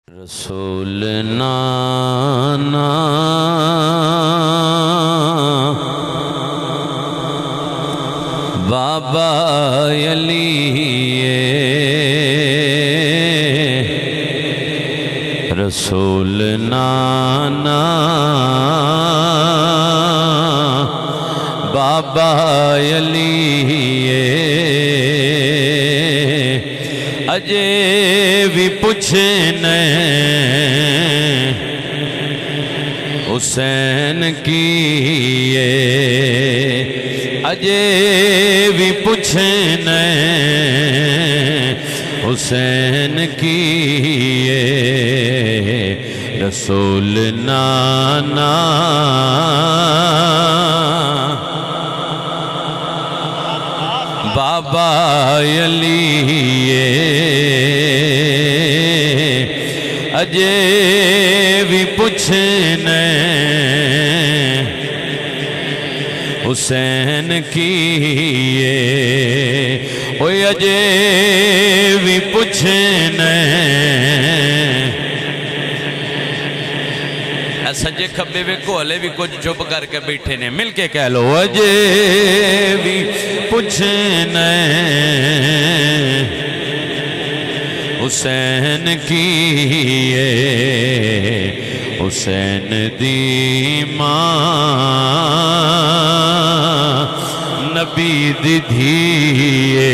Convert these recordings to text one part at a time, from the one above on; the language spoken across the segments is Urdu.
رسول نانا بابا علی رسول نانا بابا علی اجے بھی پوچھنے حسین کی اجے بھی پوچھنے حسین کی رسول نانا بابا علی اجے بھی پوچھنے حسین کی اوے اجے بھی پوچھنے سجے کھبے بھی کولے بھی کچھ چھپ کر کے بیٹھے نے مل کے کہہ لو اجے بھی پوچھنے حسین کی حسین دی ماں نبی دی دھیے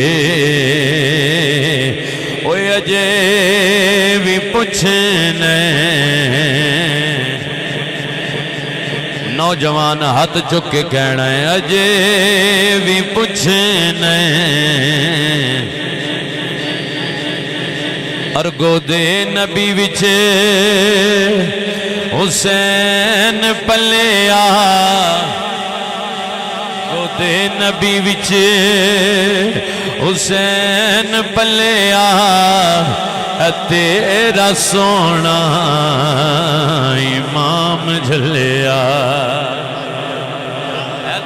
اوے اجے بھی پوچھنے نوجوان ہاتھ چک کے کہنا ہے اجے بھی پوچھنے اور گودے نبی وچے حسین پلیا گودے نبی وچے حسین پلیا تیرا سونا امام جھلیا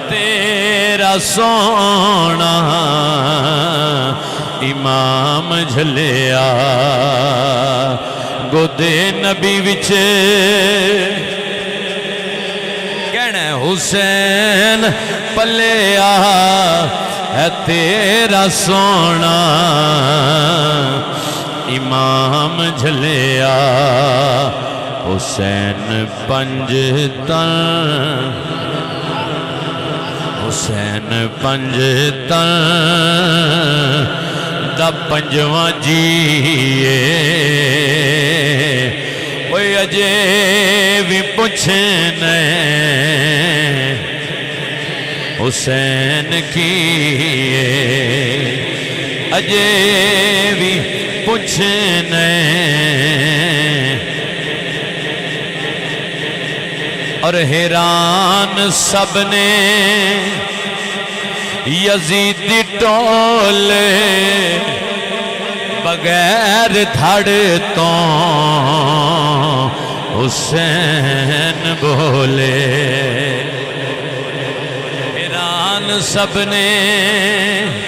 تیرا سونا امام جھلیا گودے نبی وچے کہنا حسین پلیا ہے تیرا سونا امام جھلیا حسین پنج تن حسین پنج تن دا پنجواں جیے اوے اجے بھی پوچھنے حسین کی اجے بھی پوچھنے اور حیران سب نے یزیدی ٹولے بغیر دھڑ تو حسین بولے حیران سب نے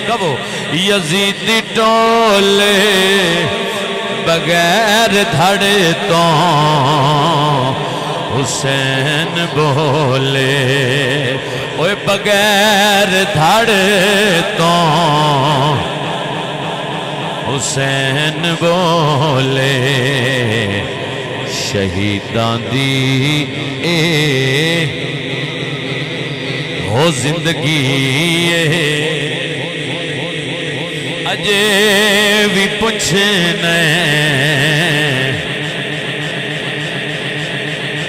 کبو یزیدی ٹولے بغیر دھڑ تو حسین بولے اوے بغیر دھڑ تو حسین بولے شہیداں دی ہو زندگی اجے بھی پوچھنے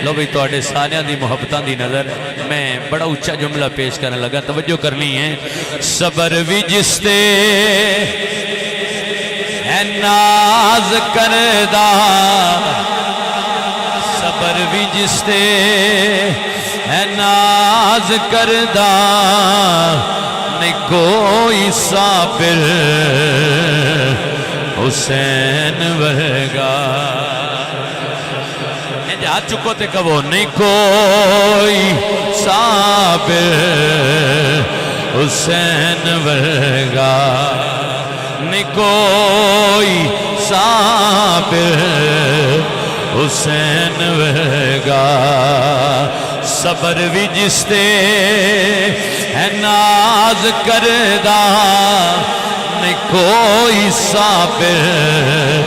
لو بھئی تو آڑے سانیاں دی محبتاں دی نظر میں بڑا اچھا جملہ پیش کرنے لگا توجہ کرنی ہے صبر بھی جس تے ہے ناز کردہ صبر بھی جس تے ہے ناز کردہ نہیں کوئی صابر حسین ورگا ہاتھ چکو تے کبو نہیں کوئی صابر حسین ورگا نہیں کوئی صابر حسین ورگا صبر بھی جس تے ہے ناز کردہ نہیں کوئی صابر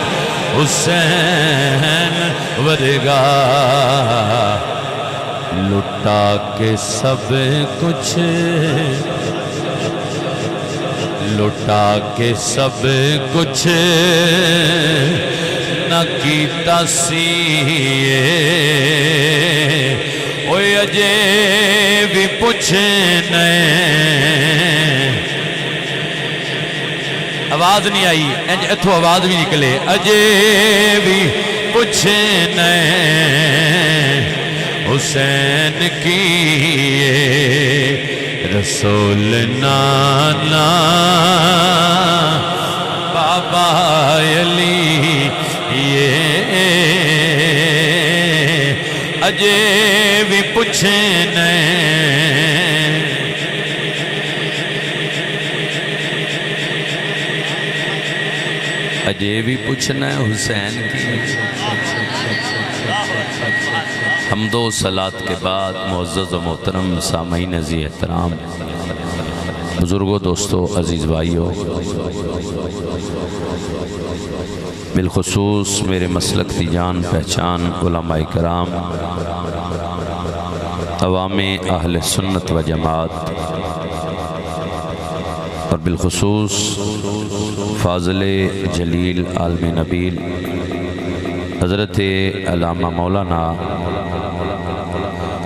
حسین ورگا لٹا کے سب کچھ لٹا کے سب کچھ نہ کیتا سی اوے اجے بھی پوچھنے آواز نہیں آئی اتھو آواز بھی نکلے اجے بھی پوچھنے حسین کی رسول نانا بابا علی یہ اجے بھی پوچھنے اجے بھی پوچھنا ہے حسین کی حمد و صلات کے بعد معزز و محترم سامعین عزیز احترام بزرگوں دوستوں عزیز بھائیوں بالخصوص میرے مسلک کی جان پہچان علماء کرام عوام اہل سنت و جماعت اور بالخصوص فاضل جلیل عالم نبیل حضرت علامہ مولانا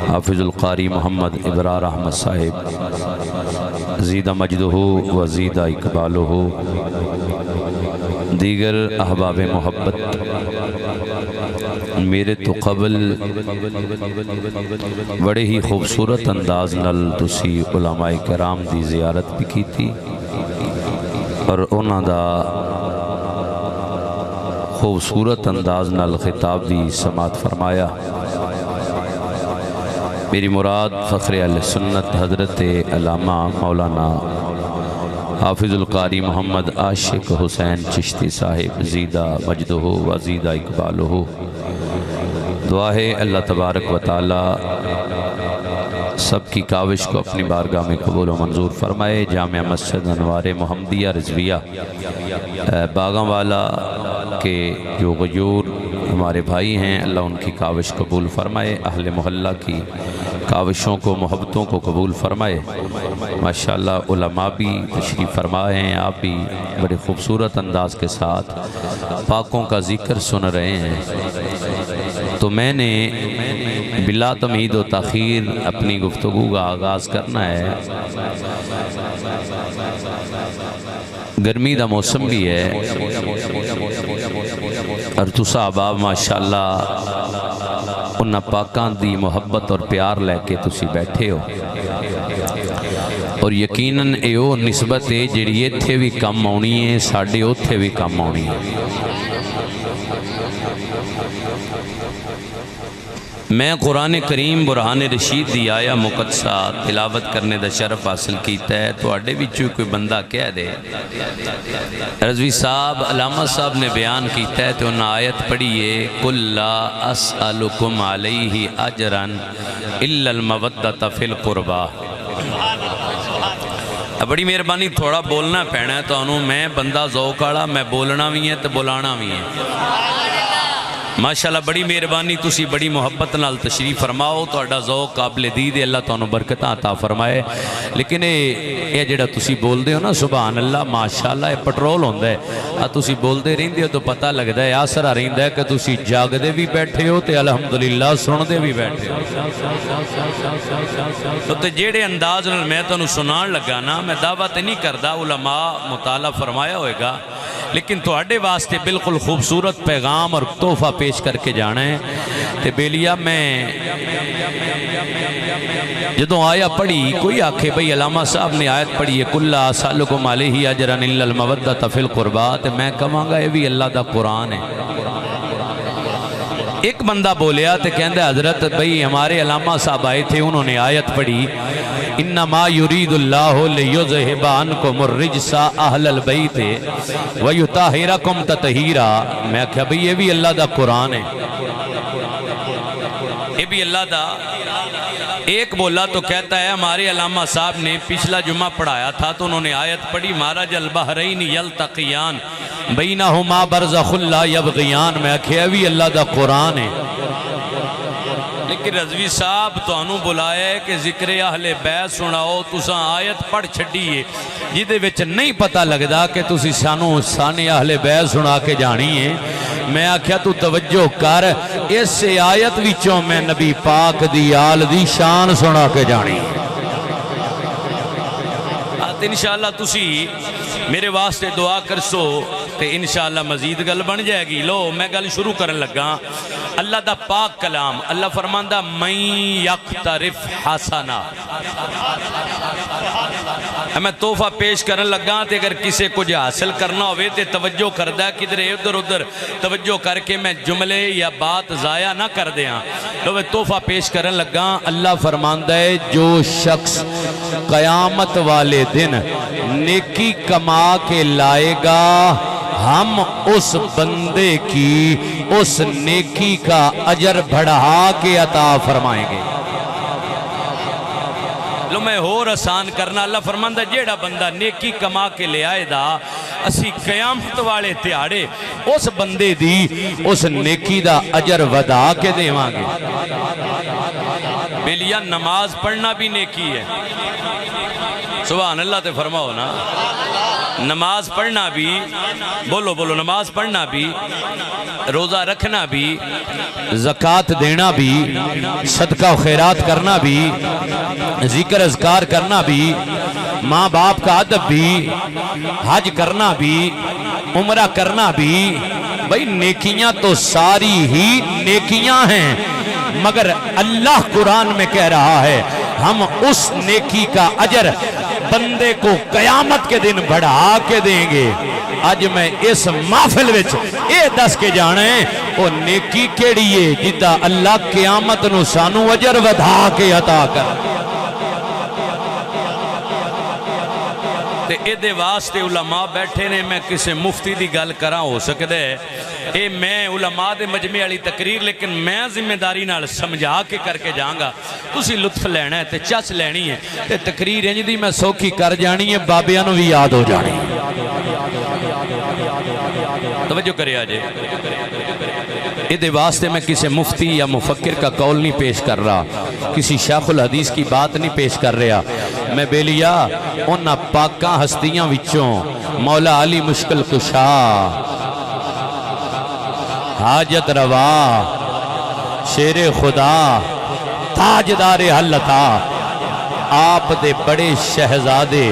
حافظ القاری محمد ابرار احمد صاحب زیدہ مجدہ و زیدہ اقبالہ دیگر احباب محبت میرے تو قبل بڑے ہی خوبصورت انداز نال تسی علماء کرام دی زیارت بھی کی تھی اور انہاں دا خوبصورت انداز نال خطاب بھی سماعت فرمایا میری مراد فخر اہل سنت حضرت علامہ مولانا حافظ القاری محمد عاشق حسین چشتی صاحب زیدہ مجدہ و زیدہ اقبالہ دعا ہے اللہ تبارک و تعالی سب کی کاوش کو اپنی بارگاہ میں قبول و منظور فرمائے جامع مسجد انوار محمدیہ رضویہ باغاں والا کے جو غیور ہمارے بھائی ہیں اللہ ان کی کاوش قبول فرمائے اہل محلہ کی کاوشوں کو محبتوں کو قبول فرمائے ماشاءاللہ علماء بھی تشریف فرمائے ہیں آپ بھی بڑے خوبصورت انداز کے ساتھ پاکوں کا ذکر سن رہے ہیں تو میں نے بلا تمہید و تاخیر اپنی گفتگو کا آغاز کرنا ہے گرمی دا موسم بھی ہے اور تسا احباب ماشاءاللہ انہاں پاکاں دی محبت اور پیار لے کے تسی بیٹھے ہو اور یقیناً ایو نسبت ہے جڑی ایتھے بھی کم آنی ہے ساڑھے اوتھے بھی کم آنی ہے میں قرآن کریم برہان رشید دی آیا مقدسہ تلاوت کرنے دا شرف حاصل کیتا ہے تو اڈے بچوں کوئی بندہ کہہ دے رضوی صاحب علامہ صاحب نے بیان کیتا ہے تو انہاں آیت پڑھیے قُلْ لَا أَسْأَلُكُمْ عَلَيْهِ أَجْرًا إِلَّا الْمَوَدَّةَ فِي الْقُرْبَى بڑی مہربانی تھوڑا بولنا پینا ہے تو انہوں میں بندہ ذوق آڑا میں بولنا بھی ہے تو بولانا بھی ہے ماشاءاللہ بڑی مہربانی تسی بڑی محبت نال تشریف فرماؤ تو اڈا ذوق قابل دید اللہ تو انہوں برکتہ عطا فرمائے لیکن یہ جڑا تسی بول دے ہو نا سبحان اللہ ماشاءاللہ یہ پٹرول ہوندہ ہے تسی بول دے رہن دے ہو تو پتہ لگ دے آسرہ رہن دے کہ تسی جاگ دے بھی بیٹھے ہو تے الحمدللہ سن دے بھی بیٹھے ہو تو جیڑے انداز نال میں تو انہوں سنان لگا نا میں دعوت نہیں کردہ علماء مطالعہ فرمایا ہوئے گا لیکن تو اڈے واسطے بالکل خوبصورت پیغام اور تحفہ پیش کر کے جانا ہے تے بیلیا میں جدوں آیا پڑھی کوئی آکھے بھئی علامہ صاحب نے آیت پڑھی ہے قُلْ لَا أَسْأَلُكُمْ عَلَيْهِ أَجْرًا إِلَّا الْمَوَدَّةَ فِي الْقُرْبَى تے میں کہاں گا یہ بھی اللہ دا قرآن ہے ایک بندہ بولیا تے کہندہ حضرت بھئی ہمارے علامہ صاحب آئے تھے انہوں نے آیت پڑھی انما یرید اللہ لیذہب عنکم الرجس اہل البیت ویطہرکم تطہیرا میں کہا بھئی یہ بھی اللہ دا قرآن ہے یہ بھی اللہ دا ایک بولا تو کہتا ہے ہمارے علامہ صاحب نے پچھلا جمعہ پڑھایا تھا تو انہوں نے آیت پڑھی مارج البحرین یلتقیان بینہما برزخ لا یبغیان، میں کہا بھی اللہ دا قرآن ہے، لیکن رضوی صاحب تو انہوں بلایا ہے کہ ذکر اہل بیت سناؤ، تساں آیت پڑھ چھڑیے جیدے وچ نہیں پتہ لگدا کہ تسی سانو سانے اہل بیت سنا کے جانی ہے۔ میں آکھیا تو توجہ کر، اس آیت وچوں میں نبی پاک دی آل دی شان سنا کے جانی ہے۔ انشاءاللہ تسی میرے واسطے دعا کرسو تے انشاءاللہ مزید گل بن جائے گی۔ لو میں گل شروع کرن لگا، اللہ دا پاک کلام، اللہ فرماندہ من یقترف حسنا، میں تحفہ پیش کرن لگا تے اگر کسے کچھ حاصل کرنا ہوئے تے توجہ کردہ کدھر ادھر ادھر توجہ کر کے میں جملے یا بات ضائع نہ کر دیاں، تو میں تحفہ پیش کرن لگا۔ اللہ فرماندہ ہے جو شخص قیامت والے دن نیکی کما کے لائے گا، ہم اس بندے کی اس نیکی کا اجر بڑھا کے عطا فرمائیں گے۔ لو میں اور آسان کرنا، اللہ فرماندہ جیڑا بندہ نیکی کما کے لے آئے دا، اسی قیامت والے تیاڑے اس بندے دی اس نیکی دا اجر ودا کے دیواں گے۔ بیلیا نماز پڑھنا بھی نیکی ہے، سبحان اللہ تے فرماؤ نا، نماز پڑھنا بھی، بولو بولو، نماز پڑھنا بھی، روزہ رکھنا بھی، زکوٰۃ دینا بھی، صدقہ و خیرات کرنا بھی، ذکر اذکار کرنا بھی، ماں باپ کا ادب بھی، حج کرنا بھی، عمرہ کرنا بھی، بھئی نیکیاں تو ساری ہی نیکیاں ہیں، مگر اللہ قرآن میں کہہ رہا ہے ہم اس نیکی کا اجر بندے کو قیامت کے دن بڑھا کے دیں گے۔ آج میں اس محفل وچ اے دس کے جانے وہ نیکی کیڑی ہے جدہ اللہ قیامت نو سانو اجر ودھا کے عطا کر۔ تے اے دے واسطے علماء بیٹھے نے، میں کسے مفتی دی گل کراں ہو سکدے اے میں علماء دے مجمع والی تقریر، لیکن میں ذمہ داری نال سمجھا کے کر کے جاؤں گا، تسی لطف لینا ہے تے چس لینی ہے تے تقریر انج دی میں سوکھی کر جانی ہے، بابیاں نو بھی یاد ہو جانی ہے۔ توجہ کرے آجے، اے دے واسطے میں کسی مفتی یا مفکر کا قول نہیں پیش کر رہا، کسی شیخ الحدیث کی بات نہیں پیش کر رہا، میں بیلیا انہا پاکاں ہستیاں وچوں مولا علی مشکل کشا، حاجت روا، شیر خدا، تاجدار حلتا، آپ دے بڑے شہزادے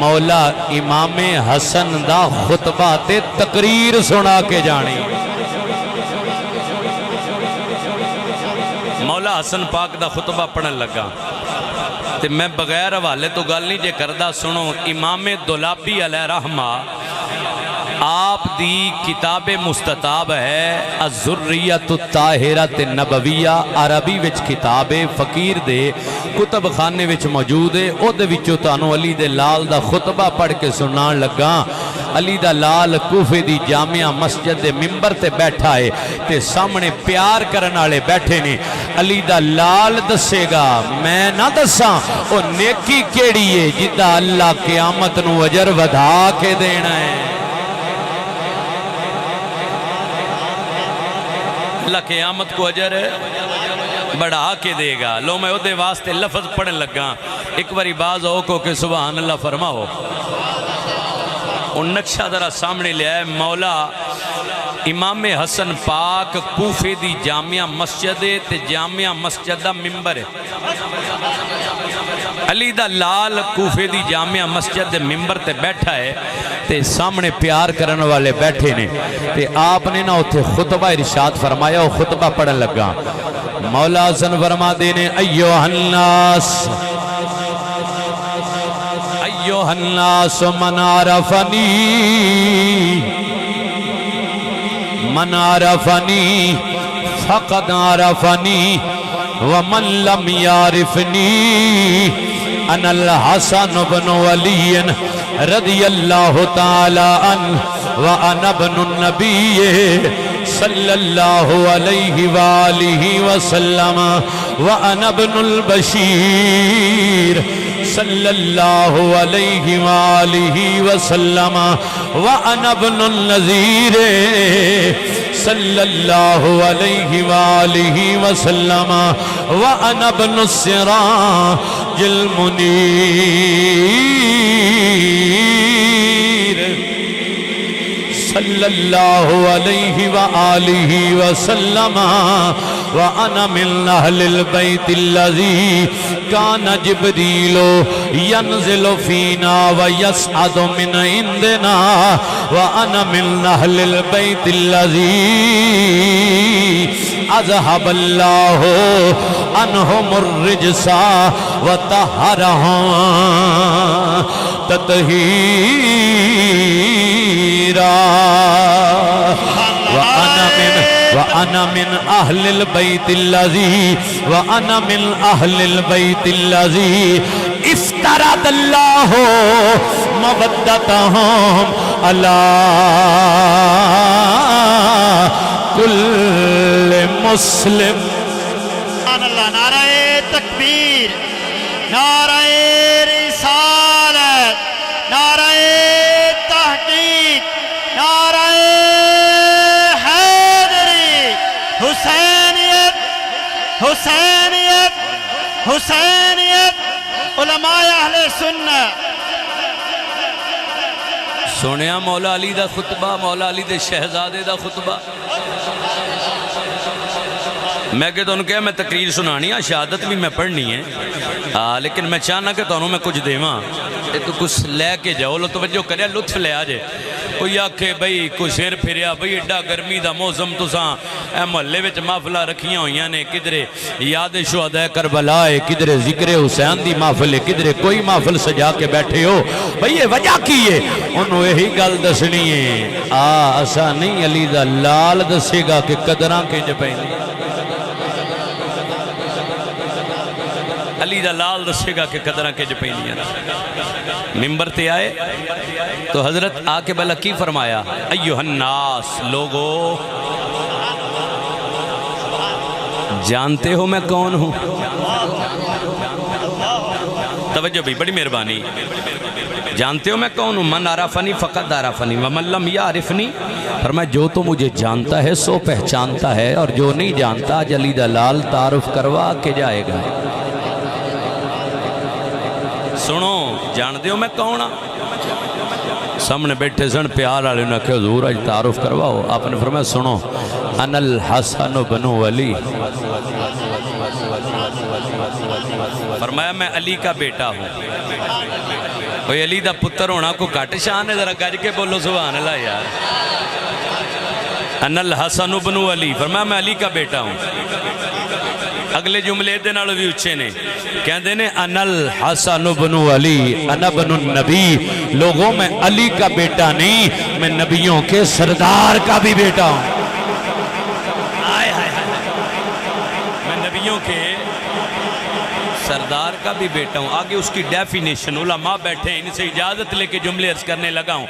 مولا امام حسن دا خطبہ تے تقریر سنا کے جانی۔ مولا حسن پاک دا خطبہ پڑھن لگا تے میں بغیر حوالے تو گل نہیں جے کردہ، سنو امام دولابی علیہ رحمہ آپ دی کتاب مستطاب ہے الذریۃ الطاہرۃ النبویہ، عربی وچ کتاب فقیر دے کتب خانے وچ موجود ہے، او دے وچوں تانوں علی دے لال دا خطبہ پڑھ کے سنان لگا۔ علی دا لال کوفے دی جامعہ مسجد دے ممبر تے بیٹھا ہے تے سامنے پیار کرن والے بیٹھے نے، علی دا لال دسے گا میں نہ دساں او نیکی کیڑی ہے جدا اللہ قیامت نو اجر ودھا کے دینا ہے۔ اللہ قیامت کو اجر بڑھا کے دے گا۔ لو میں دے واسطے لفظ پڑھن لگا، ایک باری باز ہو کو کہ سبحان اللہ فرماؤ۔ ان نقشہ ذرا سامنے لے آئے، مولا امام حسن پاک کوفے دی جامعہ مسجد تے جامعہ مسجد دا ممبر ہے، علی دا لال کوفے دی جامعہ مسجد دے ممبر تے بیٹھا ہے تے سامنے پیار کرن والے بیٹھے نے تے آپ نے نہ اتھے خطبہ ارشاد فرمایا، وہ خطبہ پڑھن لگا۔ مولا حسن فرما دینے ایوہ الناس ایوہ الناس من عرفنی فقد عرفنی ومن لم یعرفنی انا الحسن بن علی رضی اللہ تعالی عنہ وانا ابن النبی صلی اللہ علیہ وآلہ وسلم وأنا ابن البشیر صلی اللہ علیہ وآلہ وسلم وأنا ابن النذیر صلی اللہ علیہ وآلہ وسلم وأنا ابن السراج المنیر صلی اللہ علیہ وآلہ وسلم وأنا من أهل البيت الذي كان جبريل ينزل فينا ويصعد من عندنا وأنا من أهل البيت الذي أذهب الله عنهم الرجس وطهرهم تطهيرا وأنا من أهل البيت الذي افترض الله مودتهم على كل مسلم. سبحان اللہ. نعرہ تکبیر، نعرہ رسالت، نعرہ تحقیق، نعرہ حسینیت، حسینیت، حسینیت، علماء اہل سنہ. سنیا مولا علی دا خطبہ، مولا علی دے شہزادے دا خطبہ. میں کہ تو میں تقریر سنانی ہے، شہادت بھی میں پڑھنی ہے، لیکن میں چاہنا کہ تو میں کچھ دیواں تو کچھ لے کے جاؤ. لو توجہ کریا، لطف لے آجے. کوئی آکھے بھئی کوئی سیر پھریا، بھئی ایڈا گرمی دا موسم تساں اے محلے وچ محفلہ رکھیاں ہوئیاں نے، کدھرے یاد شہداء کربلا ہے، کدھرے ذکر حسین دی محفل ہے، کدھرے کوئی محفل سجا کے بیٹھے ہو. بھئی یہ وجہ کی ہے؟ انہوں یہی گل دسنی ہے. ایسا نہیں علی دا لال دسے گا کہ قدراں کنج پہنی. علی دا لال دسے گا کہ قدرہ کے جو پہنی ہے. ممبر تے آئے تو حضرت آ کے بلا کی فرمایا، ایوہ الناس، لوگو جانتے ہو میں کون ہوں؟ توجہ بھی، بڑی مہربانی. جانتے ہو میں کون ہوں؟ من عرفنی فقط عرفنی ومن لم یعرفنی. فرمایا جو تو مجھے جانتا ہے سو پہچانتا ہے، اور جو نہیں جانتا علی دا لال تعارف کروا کے جائے گا. سنو، جان دیو میں کون ہاں؟ سامنے بیٹھے سن پیار والے نے کہا حضور اج تعارف کرواؤ. آپ نے فرمایا سنو، انا الحسن بن علی. فرمایا میں علی کا بیٹا ہوں. کوئی علی دا پتر ہونا کو کٹ شان ہے؟ ذرا گج کے بولو سبحان اللہ یار. انا الحسن بن علی. فرمایا میں علی کا بیٹا ہوں. اگلے جملے دے نالوں بھی اچھے نے، کہندے نے انا الحسن بن علی انا بن النبی. لوگوں میں علی کا بیٹا نہیں، میں نبیوں کے سردار کا بھی بیٹا ہوں. میں نبیوں کے سردار کا بھی بیٹا ہوں. آگے اس کی ڈیفینیشن، علماء بیٹھے ہیں، ان سے اجازت لے کے جملے عرض کرنے لگا ہوں.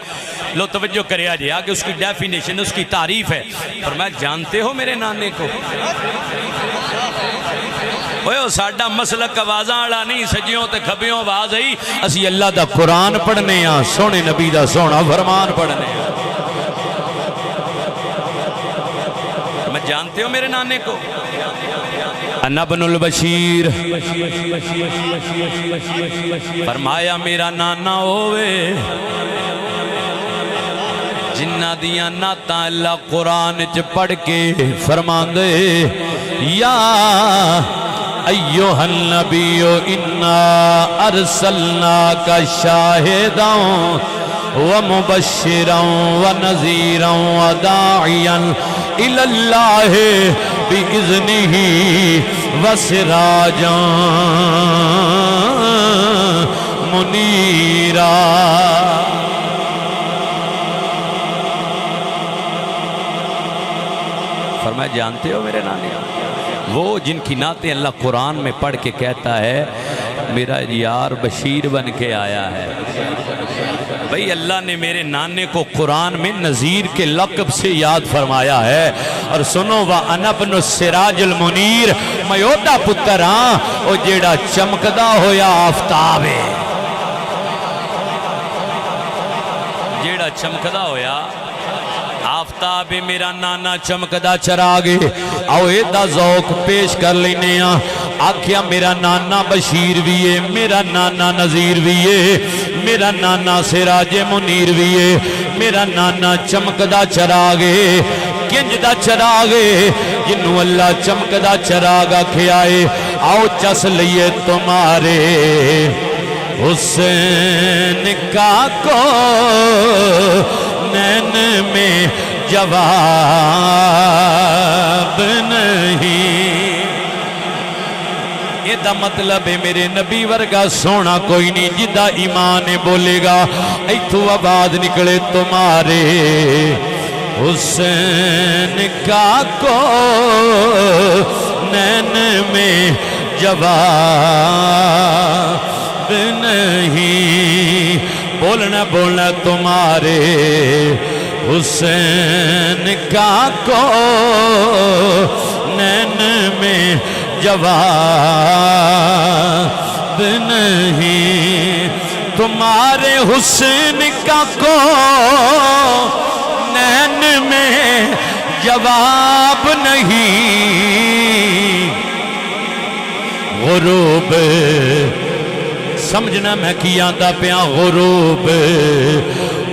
لو توجہ کرے آجے، آگے اس کی ڈیفینیشن، اس کی تعریف ہے. فرمایا جانتے ہو میرے نانے کو؟ اوہ ساڑھا مسلک آوازاں آڑا نہیں، سجیوں تے کھبیوں آواز آئی. اسی اللہ دا قرآن پڑھنے ہاں، سونے نبی دا سونا فرمان پڑھنے ہاں. میں جانتے ہو میرے نانے کو؟ انا ابن البشیر. فرمایا میرا نانا ہوئے جنہ دیاں ناتاں اللہ قرآن چ پڑھ کے فرمان دے، یا ایوہ النبی انا ارسلناک شاہدا ومبشرا ونذیرا وداعیا الاللہ بإذنہ وسراجا منیرا. فرمایا جانتے ہو میرے نانے؟ وہ جن کی نعتیں اللہ قرآن میں پڑھ کے کہتا ہے میرا یار بشیر بن کے آیا ہے۔ بھئی اللہ نے میرے نانے کو قرآن میں نذیر کے لقب سے یاد فرمایا ہے۔ اور سنو وَأَنَا ابْنُ السِّرَاجِ الْمُنِيرِ، میں اوہدا پتر ہاں او جیڑا چمکدا ہویا آفتاب ہے، جیڑا چمکدا ہویا آفتاب میرا نانا چمکدا چراغے۔ آؤ ایدہ ذوق پیش کر لینے ہاں۔ آکھیا میرا نانا بشیر بھی ہے، میرا نانا نذیر بھی ہے، میرا نانا سراج منیر بھی ہے، میرا نانا چمکدا چراغے۔ کنج دا چراغے جنہوں اللہ چمکدا چراغ آکھے آئے۔ آؤ چس لئیے تمہارے حسین کا کو نین میں جواب نہیں۔ یہ دا مطلب ہے میرے نبی ورگا سونا کوئی نہیں، جدہ ایمان بولے گا ایتھو آواز نکلے تمہارے حسین کا کو نین میں جواب نہیں۔ بولنا بولنا تمہارے حسین کا کو نین میں جواب نہیں۔ تمہارے حسین کا کو نین میں جواب نہیں۔ غروب سمجھنا میں کیا دا پیا غروب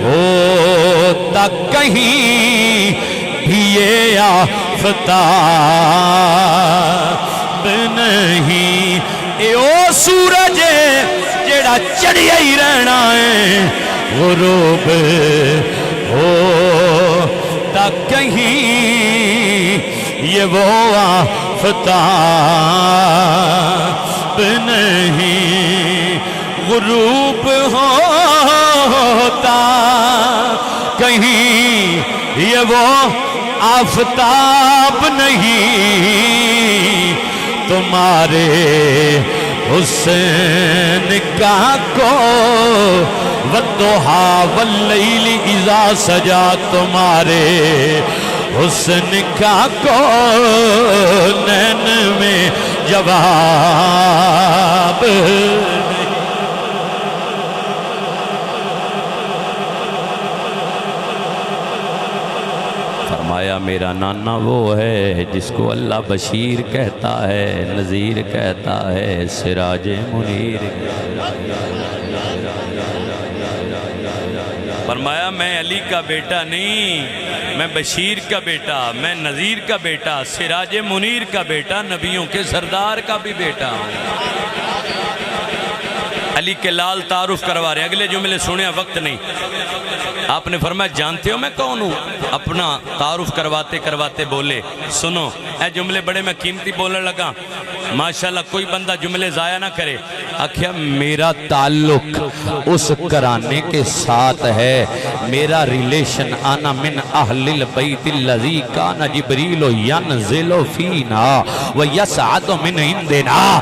ہوتا کہیں بھی یہ آفتاب نہیں۔ اے او سورج جیڑا چڑھیا ہی رہنا ہے، غروب ہوتا کہیں یہ وہ آفتاب نہیں۔ غروب ہوتا کہیں یہ وہ آفتاب نہیں۔ تمہارے حسین کا کو والضحیٰ واللیل اذا سجا، تمہارے حسن کا کو نین میں جواب۔ فرمایا میرا نانا وہ ہے جس کو اللہ بشیر کہتا ہے، نذیر کہتا ہے، سراج منیر۔ فرمایا میں علی کا بیٹا نہیں، میں بشیر کا بیٹا، میں نذیر کا بیٹا، سراج منیر کا بیٹا، نبیوں کے سردار کا بھی بیٹا ہوں۔ علی کے لال تعارف کروا رہے، اگلے جملے سنیں، وقت نہیں۔ آپ نے فرمایا جانتے ہو میں کون ہوں؟ اپنا تعارف کرواتے کرواتے بولے سنو، اے جملے بڑے میں قیمتی بولنے لگا، ماشاءاللہ کوئی بندہ جملے ضائع نہ کرے۔ آکھیا میرا تعلق اس کرانے کے ساتھ ہے، میرا ریلیشن آنا من اہل البیت الذی کان جبریل ینزل فینا ویسعد من عندنا۔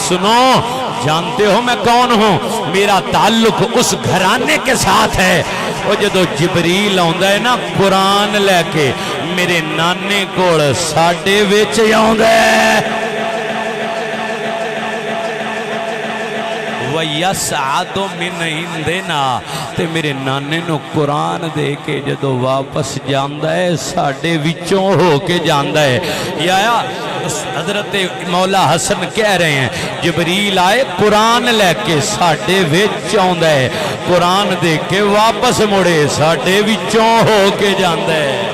سنو، جانتے ہو میں کون ہوں؟ میرا تعلق اس گھرانے کے ساتھ ہے۔ وہ جدو جبریل آندا ہے نا قرآن لے کے، میرے نانے کوڑ ساڑھے ویچ آندا ہے۔ وَيَسْعَدُ مِنْ عِنْدِنَا، تے میرے نانے نو قرآن دے کے جدو واپس جاندہ ہے ساڑھے وچوں ہو کے جاندہ ہے۔ یا حضرت مولا حسن کہہ رہے ہیں جبریل آئے قرآن لے کے ساڑھے وچ آندہ ہے، قرآن دے کے واپس مڑے ساڑھے وچوں ہو کے جاندہ ہے۔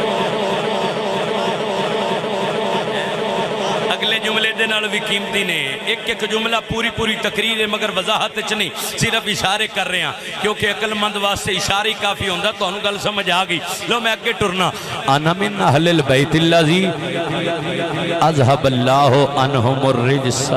اگلے جملے دے نال بھی قیمتی نے، ایک ایک جملہ پوری تقریر ہے مگر وضاحت نہیں، صرف اشارے کر رہے ہیں کیونکہ عقل مند واسطے اشارے کافی ہوندہ، تو انہوں گل سمجھ آگئی۔ لو میں اگے ٹرنا۔ انا من اہل البیت الذی اذهب اللہ عنہم الرجس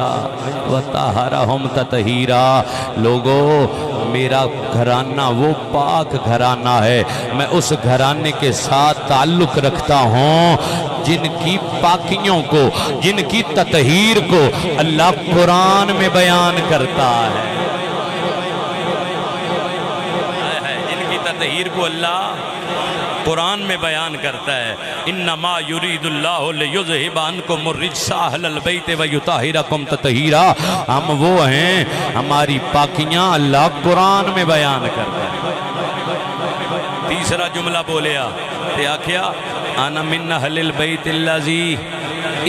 وطہرہم تطہیرا۔ لوگو میرا گھرانہ وہ پاک گھرانہ ہے، میں اس گھرانے کے ساتھ تعلق رکھتا ہوں جن کی پاکیوں کو، جن کی تطہیر کو اللہ قرآن میں بیان کرتا ہے، جن کی تطہیر کو اللہ قرآن میں بیان کرتا ہے۔ انما یرید اللہ لیذھب عنکم الرجس اہل البیت ویطہرکم تطہیرا۔ ہم وہ ہیں، ہماری پاکیاں اللہ قرآن میں بیان کرتا ہے۔ تیسرا جملہ بولیا تے آکھیا انا من اہل البیت الذی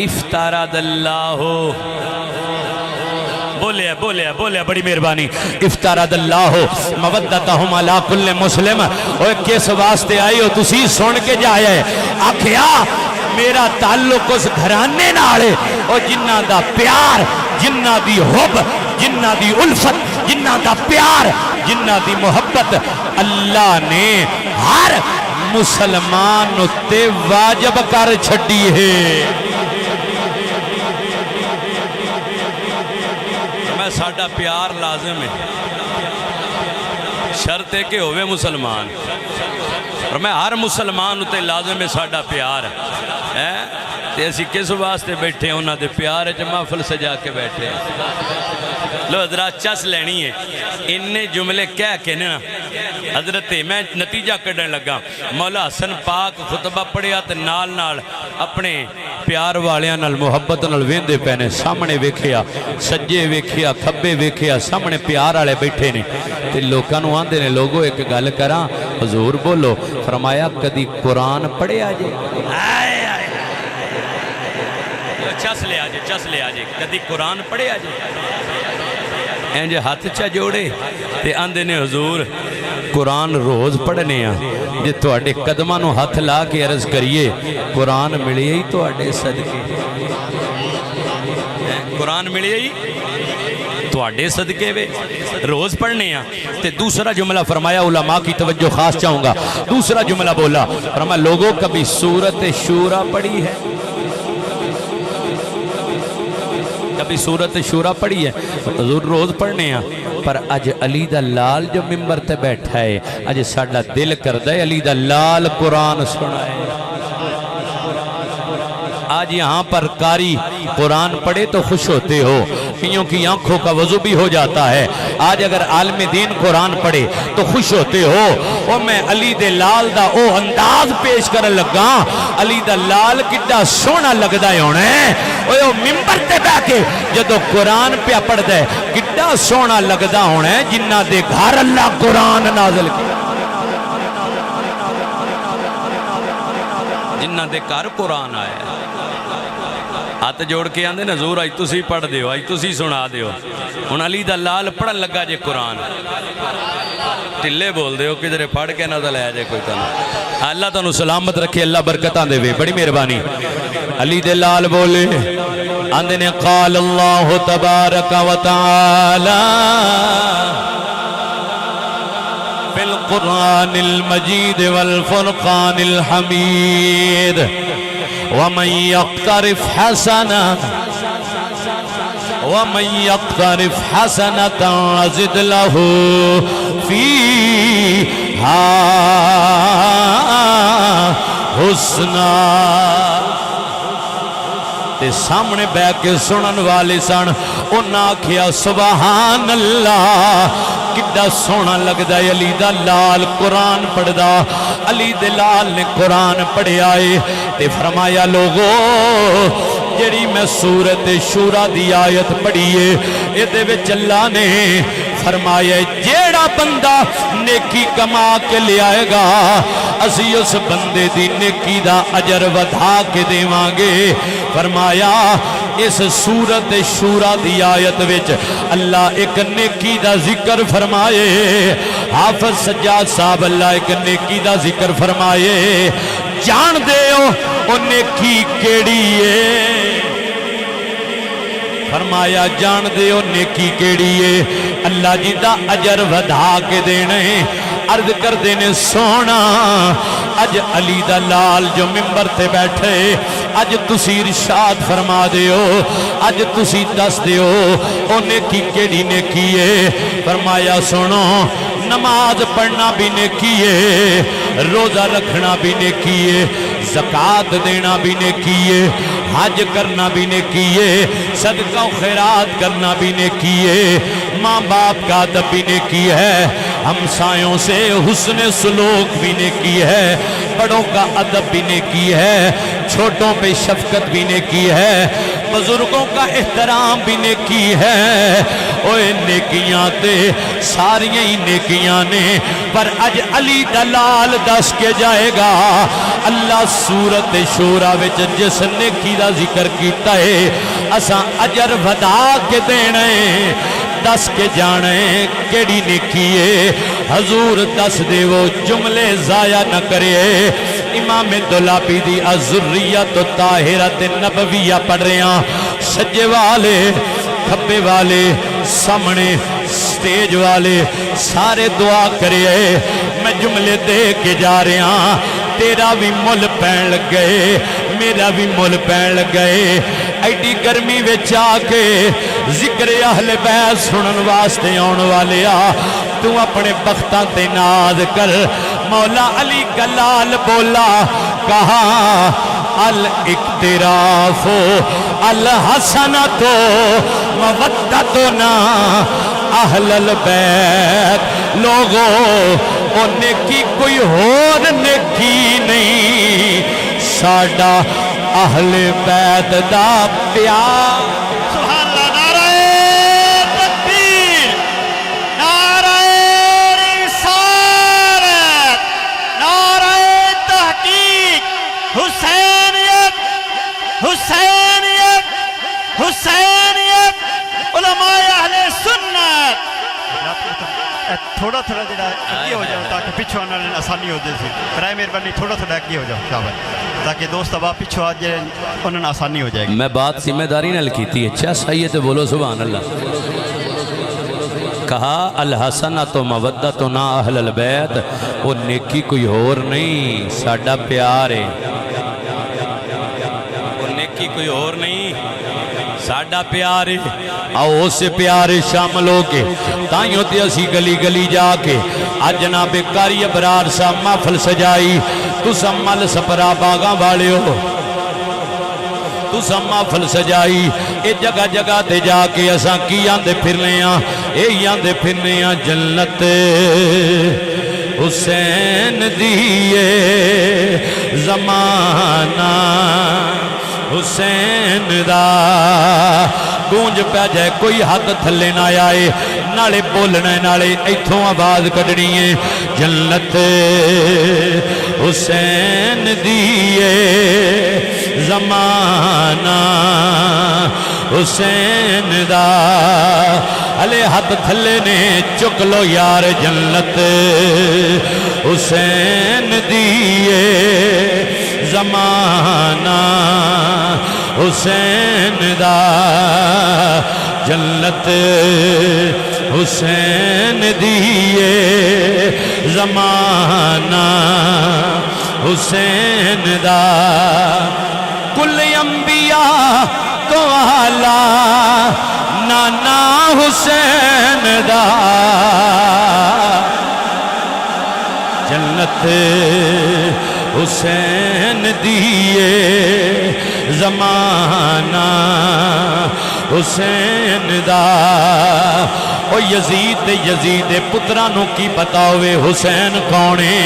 افترض اللہ، بولیا بڑی مہربانی، افترض اللہ مودتہم علی کل مسلم۔ اوہ کس واسطے آئی ہو تسی سن کے جائے، آکھیا میرا تعلق اس گھرانے نالے، اور جنہ دا پیار، جنہ دی حب، جنہ دی الفت، جنہ دا پیار، جنہ دی محبت اللہ نے ہر مسلمان تے واجب کر چھڑی ہے۔ ساڑھا پیار لازم ہے، شرط ہے کہ ہوئے مسلمان، اور میں ہر مسلمان ہوتے لازم ہے ساڑھا پیار ہے۔ تے اسی کس واسطے بیٹھے ہیں، انہاں دے پیار ہے محفل سجا کے بیٹھے ہیں۔ لو حضرات چس لینی ہے، انہیں جملے کہہ کے نا حضرت میں نتیجہ کڑھنے لگا، مولا حسن پاک خطبہ پڑھیا تے نال نال اپنے پیار والیاں نال محبت نال ویندے پہنے، سامنے ویکھیا، سجے ویکھیا، کھبے ویکھیا، سامنے پیار والے بیٹھے نے تے لوکاں نوں آندے نے لوگو ایک گل کراں، حضور بولو، فرمایا کدی قرآن پڑھیا جے؟ چس لے آجے کدی قرآن پڑھیا جے؟ اینجے ہاتھ چا جوڑے تے آندے نے حضور قرآن روز پڑھنے ہیں، جے تواڈے قدماں نوں ہاتھ لا کے عرض کریے قرآن ملے ہی تواڈے صدقے، قرآن ملے ہی تواڈے صدقے وے، روز پڑھنے ہیں۔ تے دوسرا جملہ فرمایا، علماء کی توجہ خاص چاہوں گا، دوسرا جملہ بولا، فرمایا لوگوں کبھی سورت شورا پڑھی ہے؟ کبھی سورت شورا پڑھی ہے؟ حضور روز پڑھنے ہیں، پر اج علی دا لال جو ممبر تے بیٹھا ہے، اج ساڑھا دل کردہ ہے علی دا لال قرآن سنائے۔ آج یہاں پر قاری قرآن پڑھے تو خوش ہوتے ہو، کئیوں کی آنکھوں کا وضو بھی ہو جاتا ہے۔ آج اگر عالم دین قرآن پڑھے تو خوش ہوتے ہو۔ اور میں علی دے لال دا او انداز پیش کر لگا، علی دا لال کڈا سونا لگدا ہے ہونے، او ممبر تے بیٹھ کے جدو قرآن پہ پڑھ دے کڈا سونا لگدا ہونے، جنہ دے گھر اللہ قرآن نازل کیا، جنہ دے گھر قرآن آیا۔ ہاتھ جوڑ کے آندے نا زور آئی تسی پڑھ دیو، آئی تسی سنا دیو، ان علی دا لال پڑھن لگا جے قرآن، ٹلے بول دیو کدھرے پڑھ کے نہ لے جے کوئی تنو۔ اللہ تنو سلامت رکھے، اللہ برکتاں دے وے، بڑی مہربانی۔ علی دے لال بولے آندے نے قال اللہ تبارک و تعالی فی القرآن المجید والفرقان الحمید ومن يقترف حسنة نزد له فيها حسنا۔ تے سامنے بے کے سنن والے سن، انہاں آکھیا سبحان اللہ، کڈا سونا لگدا ہے علی دا لال قرآن پڑھدا۔ علی دے لال نے قرآن پڑھیا ہے تے فرمایا لوگو جڑی میں سورت شورا دی آیت پڑھیے، اے دے وچ اللہ نے فرمایا جیڑا بندہ نیکی کما کے لے آئے گا، اسی اس بندے دی نیکی دا اجر ودھا کے دیواں گے۔ فرمایا اس سورت شورا دی آیت وچ اللہ ایک نیکی دا ذکر فرمائے، حافظ سجاد صاحب اللہ ایک نیکی دا ذکر فرمائے، جان دے او نیکی کیڑی ہے؟ فرمایا جان دے او نیکی کیڑی ہے؟ اللہ جی دا اجر ودھا کے دینے۔ عرض کر دینے سونا اج علی دا لال جو ممبر تے بیٹھے، اج تسی ارشاد فرما دیو، اج تسی دس دیو او نیکی کیڑی نیکی ہے؟ فرمایا سنو نماز پڑھنا بھی نیکی ہے، روزہ رکھنا بھی نیکی ہے، زکات دینا بھی نیکی ہے، حج کرنا بھی نیکی ہے، صدقہ و خیرات کرنا بھی نیکی ہے، ماں باپ کا ادب بھی نیکی ہے، ہمسایوں سے حسن سلوک بھی نیکی ہے، بڑوں کا ادب بھی نیکی ہے، چھوٹوں پہ شفقت بھی نیکی ہے، بزرگوں کا احترام بھی نیکی ہے۔ اوے نیکیاں تے ساریاں ہی نیکیاں نے، پر اج علی دلال دس کے جائے گا اللہ سورت شورا وچ جس نیکی دا ذکر کیتا ہے اساں اجر ودا کے دینے، دس کے جانے کیڑی نیکی ہے، حضور دس دے وہ جملے ضائع نہ کرے۔ امام دولابی دی الذریۃ الطاہرۃ نبویہ پڑھ رہے ہیں، سجے والے کھبے والے سامنے سٹیج والے سارے دعا کرے، میں جملے دے کے جا رہے ہیں، تیرا بھی مل پین لگ گئے، میرا بھی مل پین لگ گئے، ایڈی گرمی وچ آ کے ذکر اہل بیت سنن واسطے آن والے آ، تو اپنے بختاں تے ناز کر۔ مولا علی کلال بولا کہا الاقتراف الحسنۃ مودتنا اہل البیت، لوگوں او نیکی کوئی اور نیکی نہیں، ساڈا اہل بیت دا پیار۔ سبحان اللہ، نعرہ تکبیر، نعرہ رسالت، نعرہ تحقیق، حسینیت، حسینیت، حسینیت، علماء اہل سنت۔ تھوڑا تھوڑا جڑا اگے ہو جاؤ تاکہ پچھو آنے والے آسانی ہو جائے، برائے مہربانی تھوڑا تھوڑا اگے ہو جاؤ شاباش، تاکہ دوست اب آپ پچھو آ جائے انہوں آسانی ہو جائے گی۔ میں بات ذمہ داری نہ لکھیتی ہے، اچھا صحیح ہے تو بولو سبحان اللہ۔ کہا الحسنۃ مودتنا اہل البیت، وہ نیکی کوئی اور نہیں، ساڈا پیار ہے، وہ نیکی کوئی اور نہیں، ساڈا پیار ہے۔ آؤ اسے پیارے شامل ہو کے تائیوں تے اسی گلی گلی جا کے آج جناب کاری ابرار صاحب محفل سجائی، تو سمال سپرا باغاں والے ہو، تو محفل سجائی، اے جگہ جگہ تے جا کے اساں کی آندے پھرنے ہاں، اے آندے پھرنے ہاں جنت حسین دیئے زمانہ حسین دا گونج پہ جائے، کوئی ہاتھ تھلے نہ آئے، نالے بولنا نالے ایتھوں آواز کڈنی ہے، جنت حسین دیئے زمانہ حسین دا، علی ہاتھ تھلے نے چک لو یار، جنت حسین دیئے زمانہ حسین دا، جنت حسین دیئے زمانہ حسین دا، کل انبیاء تو اعلیٰ نانا حسین دا، جنت حسین دیئے زمانہ حسین دا۔ او یزید پترانوں کی بتاوے حسین کونے،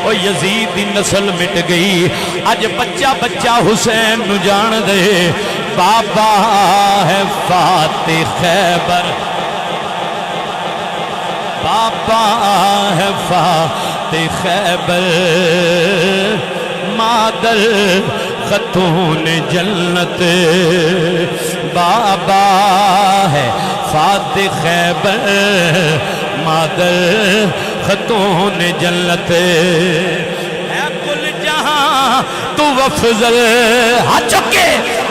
او یزید دی نسل مٹ گئی، آج بچہ بچہ حسین نو جان دے، بابا ہے فاتح خیبر، بابا ہے فاتح خیبر، مادر خاتون جنت، بابا ہے فاتح خیبر، مادر خاتون جنت، اے کل جہاں تو افضل، ہاتھ چکے،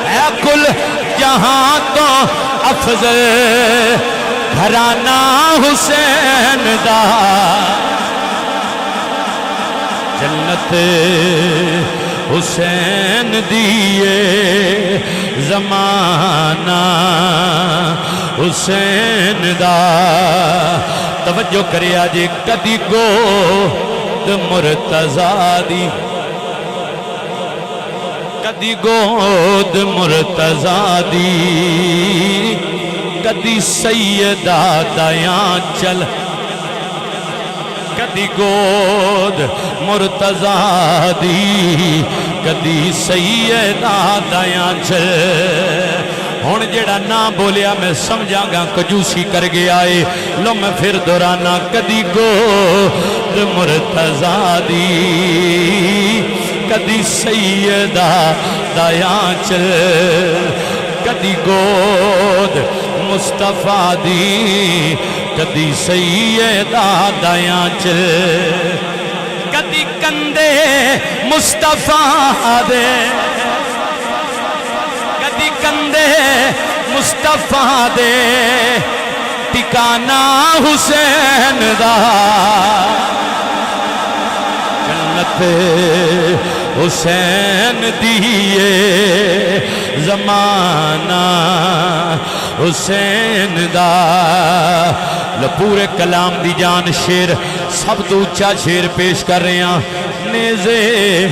اے کل جہاں تو افضل، گھرانہ حسین دا، جنت حسین دیئے زمانہ حسین دا۔ توجہ کرے آجے کدی گود مرتضیٰ دی، کدی گود مرتضیٰ دی کدی سیدہ دیاں چل کدی گود مرتضیٰ دی کدی سیدہ دیاں چل ہون جڑا نہ بولیا میں سمجھا گا کجوسی کر گیا ہے لو میں پھر دورانا کدی گود مرتضیٰ دی کدی سیدہ دیاں چل کدی گود مصطفیٰ دی کدی سیدہ دیاں چل کدی کندے مصطفیٰ دے کدی کندے مصطفیٰ دے ٹکانا حسین دا جنت حسین دیئے زمانہ حسین دا لپورے کلام دی جان شیر سب تو اچھا شیر پیش کر رہے ہیں نیزے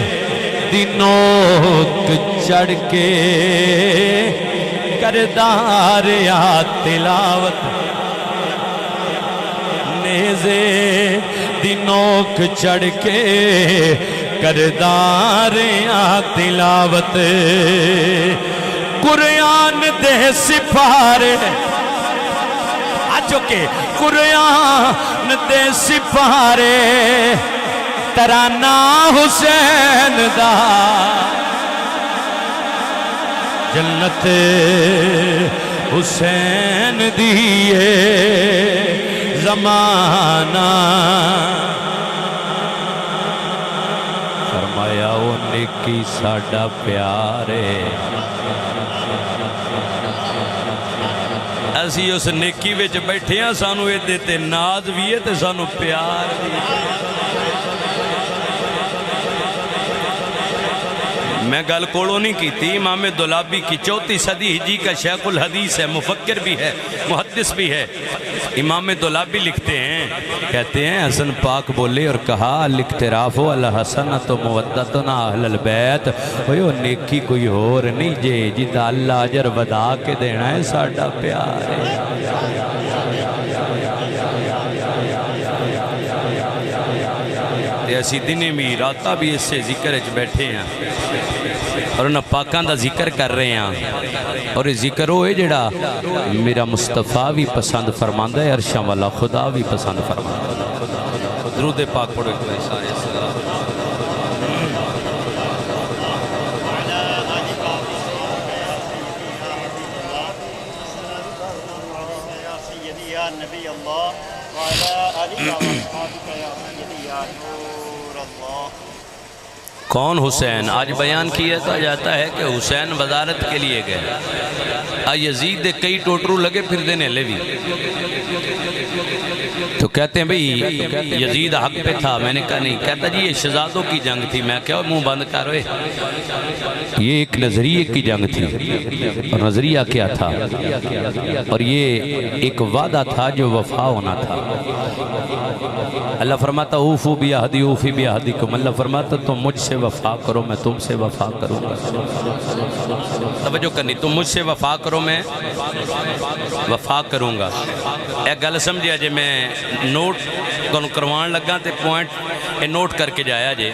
دی نوک چڑھ کے کردار یا تلاوت نیزے دی نوک چڑھ کے کردار یا تلاوت قرآن دے سپارے چکے قرآن دے سپارے ترانہ حسین دا جنت حسین دیئے زمانہ فرمایا وہ نیکی ساڈا پیارے اسی اس نیکی وچ بیٹھے ہیں سانو اے دیتے ناز بھی ہے تے سانو پیار بھی میں گل کوڑوں نہیں کی تھی امام دولابی کی 4 صدی ہجری کا شیخ الحدیث ہے مفکر بھی ہے محدث بھی ہے امام دولابی لکھتے ہیں کہتے ہیں حسن پاک بولے اور کہا الاقتراف الحسنۃ مودتنا اہل البیت وہ نیکی کوئی اور نہیں جے جدا اللہ اجر ودا کے دینا ہے ساڈا پیار ہے ایسی دنیں بھی راتہ بھی اس سے ذکر اچ بیٹھے ہیں اور انہاں پاکاں دا ذکر کر رہے ہیں اور یہ ذکر ہوئے جڑا میرا مصطفیٰ بھی پسند فرماندہ ہے عرشاں والا خدا بھی پسند فرماندہ ہے درود پاک پڑھو ایک بھائی سارے السلام نبی اللہ وعلا علی وصحابک یا سیدی یا نور اللہ کون حسین آج بیان کیا جاتا ہے کہ حسین وزارت کے لیے گئے یزید دے کئی ٹوٹرو لگے پھر دینے لے بھی تو کہتے ہیں بھئی یزید حق پہ تھا میں نے کہا نہیں کہتا جی یہ شہزادوں کی جنگ تھی میں کہا منہ بند کر رہے یہ ایک نظریے کی جنگ تھی اور نظریہ کیا تھا اور یہ ایک وعدہ تھا جو وفا ہونا تھا اللہ فرماتا اوفو بیہدی اوفی بیہدیکم اللہ فرماتا تم مجھ سے وفا کرو میں تم سے وفا کروں گا توجہ کرنی تم مجھ سے وفا کرو میں وفا کروں گا ایک گل سمجھیا جے میں نوٹ کروان لگا تے پوائنٹ نوٹ کر کے جایا جے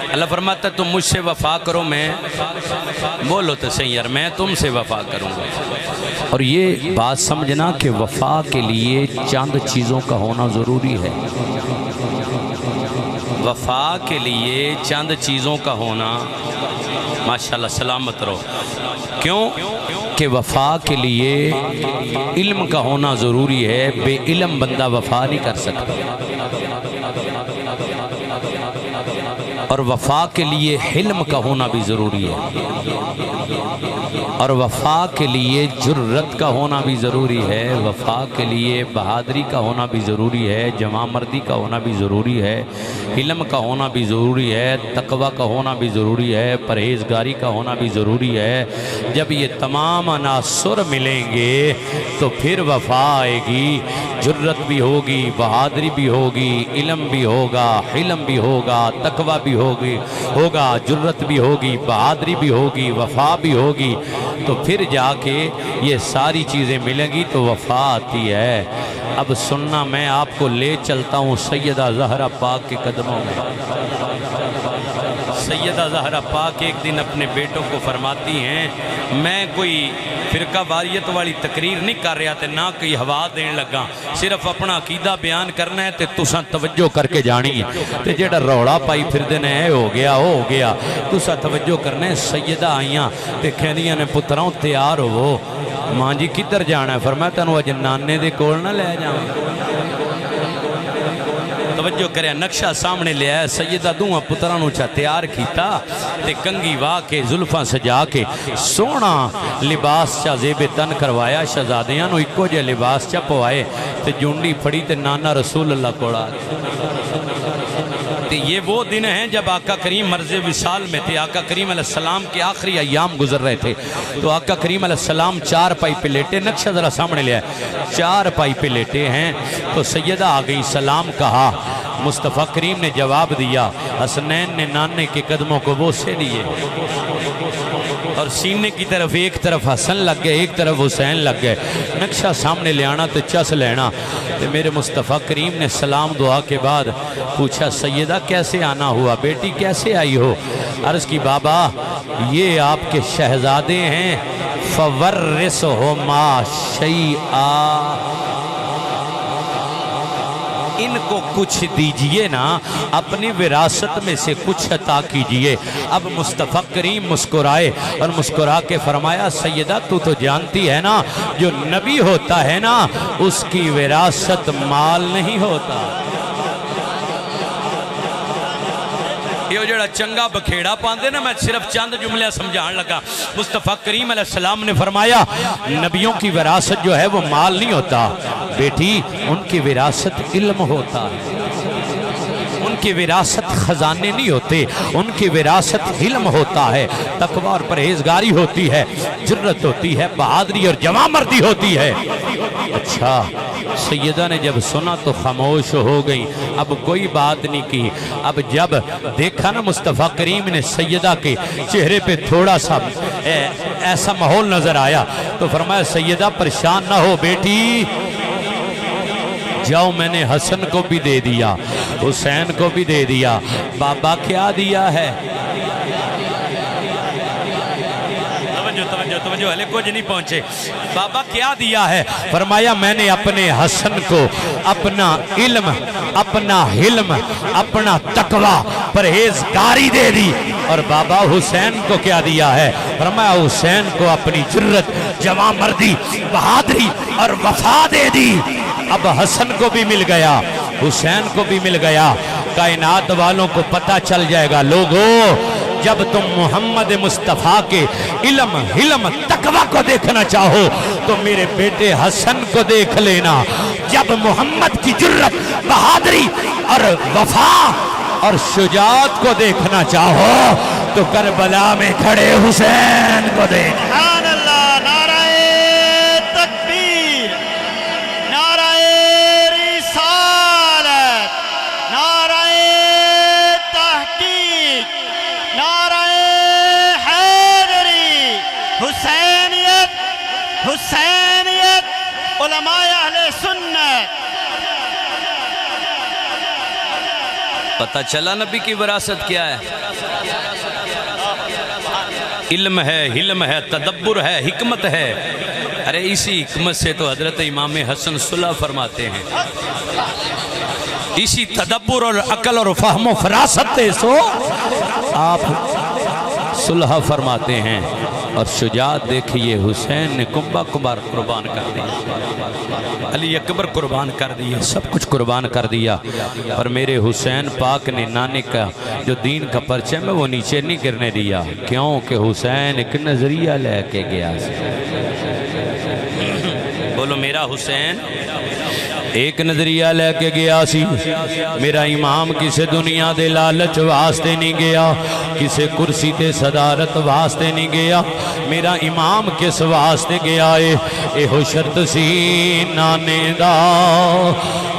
اللہ فرماتا تم مجھ سے وفا کرو میں بولو تو صحیح یار میں تم سے وفا کروں گا اور یہ بات سمجھنا کہ وفا کے لیے چند چیزوں کا ہونا ضروری ہے وفا کے لیے چند چیزوں کا ہونا ماشاءاللہ سلامت رہو کیوں کہ وفا کے لیے علم کا ہونا ضروری ہے بے علم بندہ وفا نہیں کر سکتا اور وفا کے لیے حلم کا ہونا بھی ضروری ہے اور وفا کے لیے جرت کا ہونا بھی ضروری ہے، وفا کے لیے بہادری کا ہونا بھی ضروری ہے، جمع مردی کا ہونا بھی ضروری ہے، علم کا ہونا بھی ضروری ہے، تقوی کا ہونا بھی ضروری ہے، پرہیزگاری کا ہونا بھی ضروری ہے۔ جب یہ تمام عناصر ملیں گے تو پھر وفا آئے گی، جرت بھی ہوگی، بہادری بھی ہوگی، علم بھی ہوگا، حلم بھی ہوگا، تقوی بھی ہوگا، جرت بھی ہوگی، بہادری بھی ہوگی، وفا بھی ہوگی، تو پھر جا کے یہ ساری چیزیں ملیں گی تو وفا آتی ہے۔ اب سننا، میں آپ کو لے چلتا ہوں سیدہ زہرا پاک کے قدموں میں۔ سیدہ زہرا پاک ایک دن اپنے بیٹوں کو فرماتی ہیں، میں کوئی فرقہ واریت والی تقریر نہیں کر رہا تے نہ کوئی ہوا دین لگا، صرف اپنا عقیدہ بیان کرنا ہے تے تساں توجہ کر کے جانی ہے، تے جیڑا روڑا پائی پھر دینے ہے ہو گیا تساں توجہ کرنا ہے۔ سیدہ آئیاں تے کہنیاں نے پتراں تیار ہو، ماں جی کدھر جانا ہے؟ فرمایا تنو اج نانے دے کول نہ لے جاؤں۔ توجہ کرے، نقشہ سامنے لے آیا، سیدہ دوہاں پترانوں چا تیار کیتا تے کنگھی واہ کے زلفاں سجا کے سونا لباس چا زیب تن کروایا، شہزادیاں نو اکو جے لباس چا پوائے تے جونڈی پھڑی تے نانا رسول اللہ کوڑا۔ یہ وہ دن ہیں جب آقا کریم مرض وصال میں تھے، آقا کریم علیہ السلام کے آخری ایام گزر رہے تھے، تو آقا کریم علیہ السلام چار پائی پہ لیٹے، نقشہ ذرا سامنے لیا ہے، چار پائی پہ لیٹے ہیں، تو سیدہ آگئی، سلام کہا، مصطفیٰ کریم نے جواب دیا، حسنین نے نانے کے قدموں کو بوسے دیے، اور سینے کی طرف ایک طرف حسن لگ گئے، ایک طرف حسین لگ گئے، نقشہ سامنے لے آنا تو چس لینا۔ تو میرے مصطفیٰ کریم نے سلام دعا کے بعد پوچھا، سیدہ کیسے آنا ہوا؟ بیٹی کیسے آئی ہو؟ عرض کی، بابا یہ آپ کے شہزادے ہیں، فورثہما شیئا، ان کو کچھ دیجئے نا، اپنی وراثت میں سے کچھ عطا کیجئے۔ اب مصطفیٰ کریم مسکرائے اور مسکرا کے فرمایا، سیدہ تو جانتی ہے نا، جو نبی ہوتا ہے نا اس کی وراثت مال نہیں ہوتا۔ یہ جڑا چنگا بکھیڑا پاندے نا، میں صرف چند جملے سمجھان لگا۔ مصطفیٰ کریم علیہ السلام نے فرمایا، نبیوں کی وراثت جو ہے وہ مال نہیں ہوتا بیٹی، ان کی وراثت علم ہوتا ہے، ان کی وراثت خزانے نہیں ہوتے، ان کی وراثت علم ہوتا ہے، تقوی اور پرہیزگاری ہوتی ہے، جرت ہوتی ہے، بہادری اور جمع مردی ہوتی ہے۔ اچھا، سیدہ نے جب سنا تو خاموش ہو گئی، اب کوئی بات نہیں کی۔ اب جب دیکھا نا مصطفیٰ کریم نے سیدہ کے چہرے پہ تھوڑا سا ایسا ماحول نظر آیا تو فرمایا، سیدہ پریشان نہ ہو بیٹی، جاؤ، میں نے حسن کو بھی دے دیا، حسین کو بھی دے دیا، بابا کیا دیا ہے؟ توجہ ہلے کچھ نہیں پہنچے، بابا کیا دیا ہے؟ فرمایا، میں نے اپنے حسن کو اپنا علم، اپنا حلم، اپنا تقوی، پرہیزگاری دے دی، اور بابا حسین کو کیا دیا ہے؟ فرمایا، حسین کو اپنی جرت، جمع مردی، بہادری اور وفا دے دی۔ اب حسن کو بھی مل گیا، حسین کو بھی مل گیا، کائنات والوں کو پتہ چل جائے گا، لوگوں جب تم محمد مصطفیٰ کے علم، حلم، تقوی کو دیکھنا چاہو تو میرے بیٹے حسن کو دیکھ لینا، جب محمد کی جرت، بہادری اور وفا اور شجاعت کو دیکھنا چاہو تو کربلا میں کھڑے حسین کو دیکھ۔ سبحان اللہ، نعرہ تکبیر، نعرہ رسالت، نعرہ تحقیق، نعرہ حیدری، حسینیت، حسینیت، علماء اہل سنت۔ پتہ چلا نبی کی وراثت کیا ہے؟ علم ہے، حلم ہے، تدبر ہے، حکمت ہے۔ ارے اسی حکمت سے تو حضرت امام حسن صلح فرماتے ہیں، اسی تدبر اور عقل اور فہم و فراست سے سو آپ صلح فرماتے ہیں۔ اور شجاعت دیکھیے حسین نے کنبہ کنبار قربان کر دیا، علی اکبر قربان کر دیا، سب کچھ قربان کر دیا، پر میرے حسین پاک نے نانے کا جو دین کا پرچم ہے وہ نیچے نہیں گرنے دیا، کیوں کہ حسین ایک نظریہ لے کے گیا۔ بولو میرا حسین ایک نظریہ لے کے گیا سی، میرا امام کسے دنیا دے لالچ واسطے نہیں گیا، کسے کرسی تے صدارت واسطے نہیں گیا، میرا امام کس واسطے گیا ہے؟ ایہو شرط سی نانے دا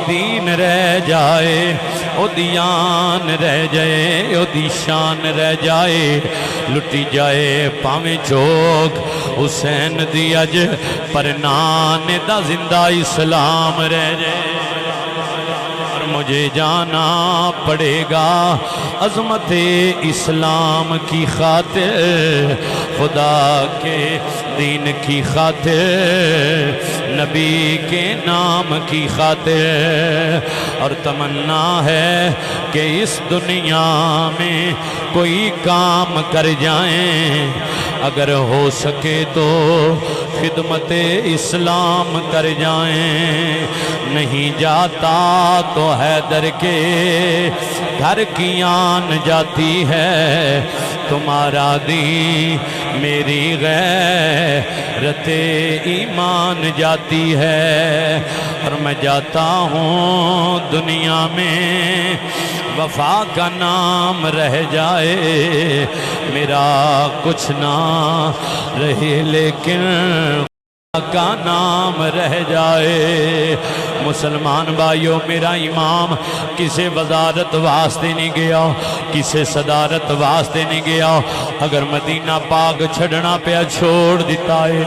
دین رہ جائے، او دیان رہ جائے، او دی شان رہ جائے، لٹی جائے پاویں چوک حسین دی اج، پر نانے دا زندہ اسلام رہ جائے۔ اور مجھے جانا پڑے گا عظمت اسلام کی خاطر، خدا کے دین کی خاطر، نبی کے نام کی خاطر، اور تمنا ہے کہ اس دنیا میں کوئی کام کر جائیں، اگر ہو سکے تو خدمت اسلام کر جائیں، نہیں جاتا تو حیدر کے گھر کی آن جاتی ہے، تمہارا دین میری غیرت ایمان جاتی ہے، اور میں جاتا ہوں دنیا میں وفا کا نام رہ جائے، میرا کچھ نہ رہے لیکن کا نام رہ جائے۔ مسلمان بھائیوں، میرا امام کسے وزارت واسطے نہیں گیا، کسے صدارت واسطے نہیں گیا، اگر مدینہ پاک چھڑنا پہ چھوڑ دیتا ہے،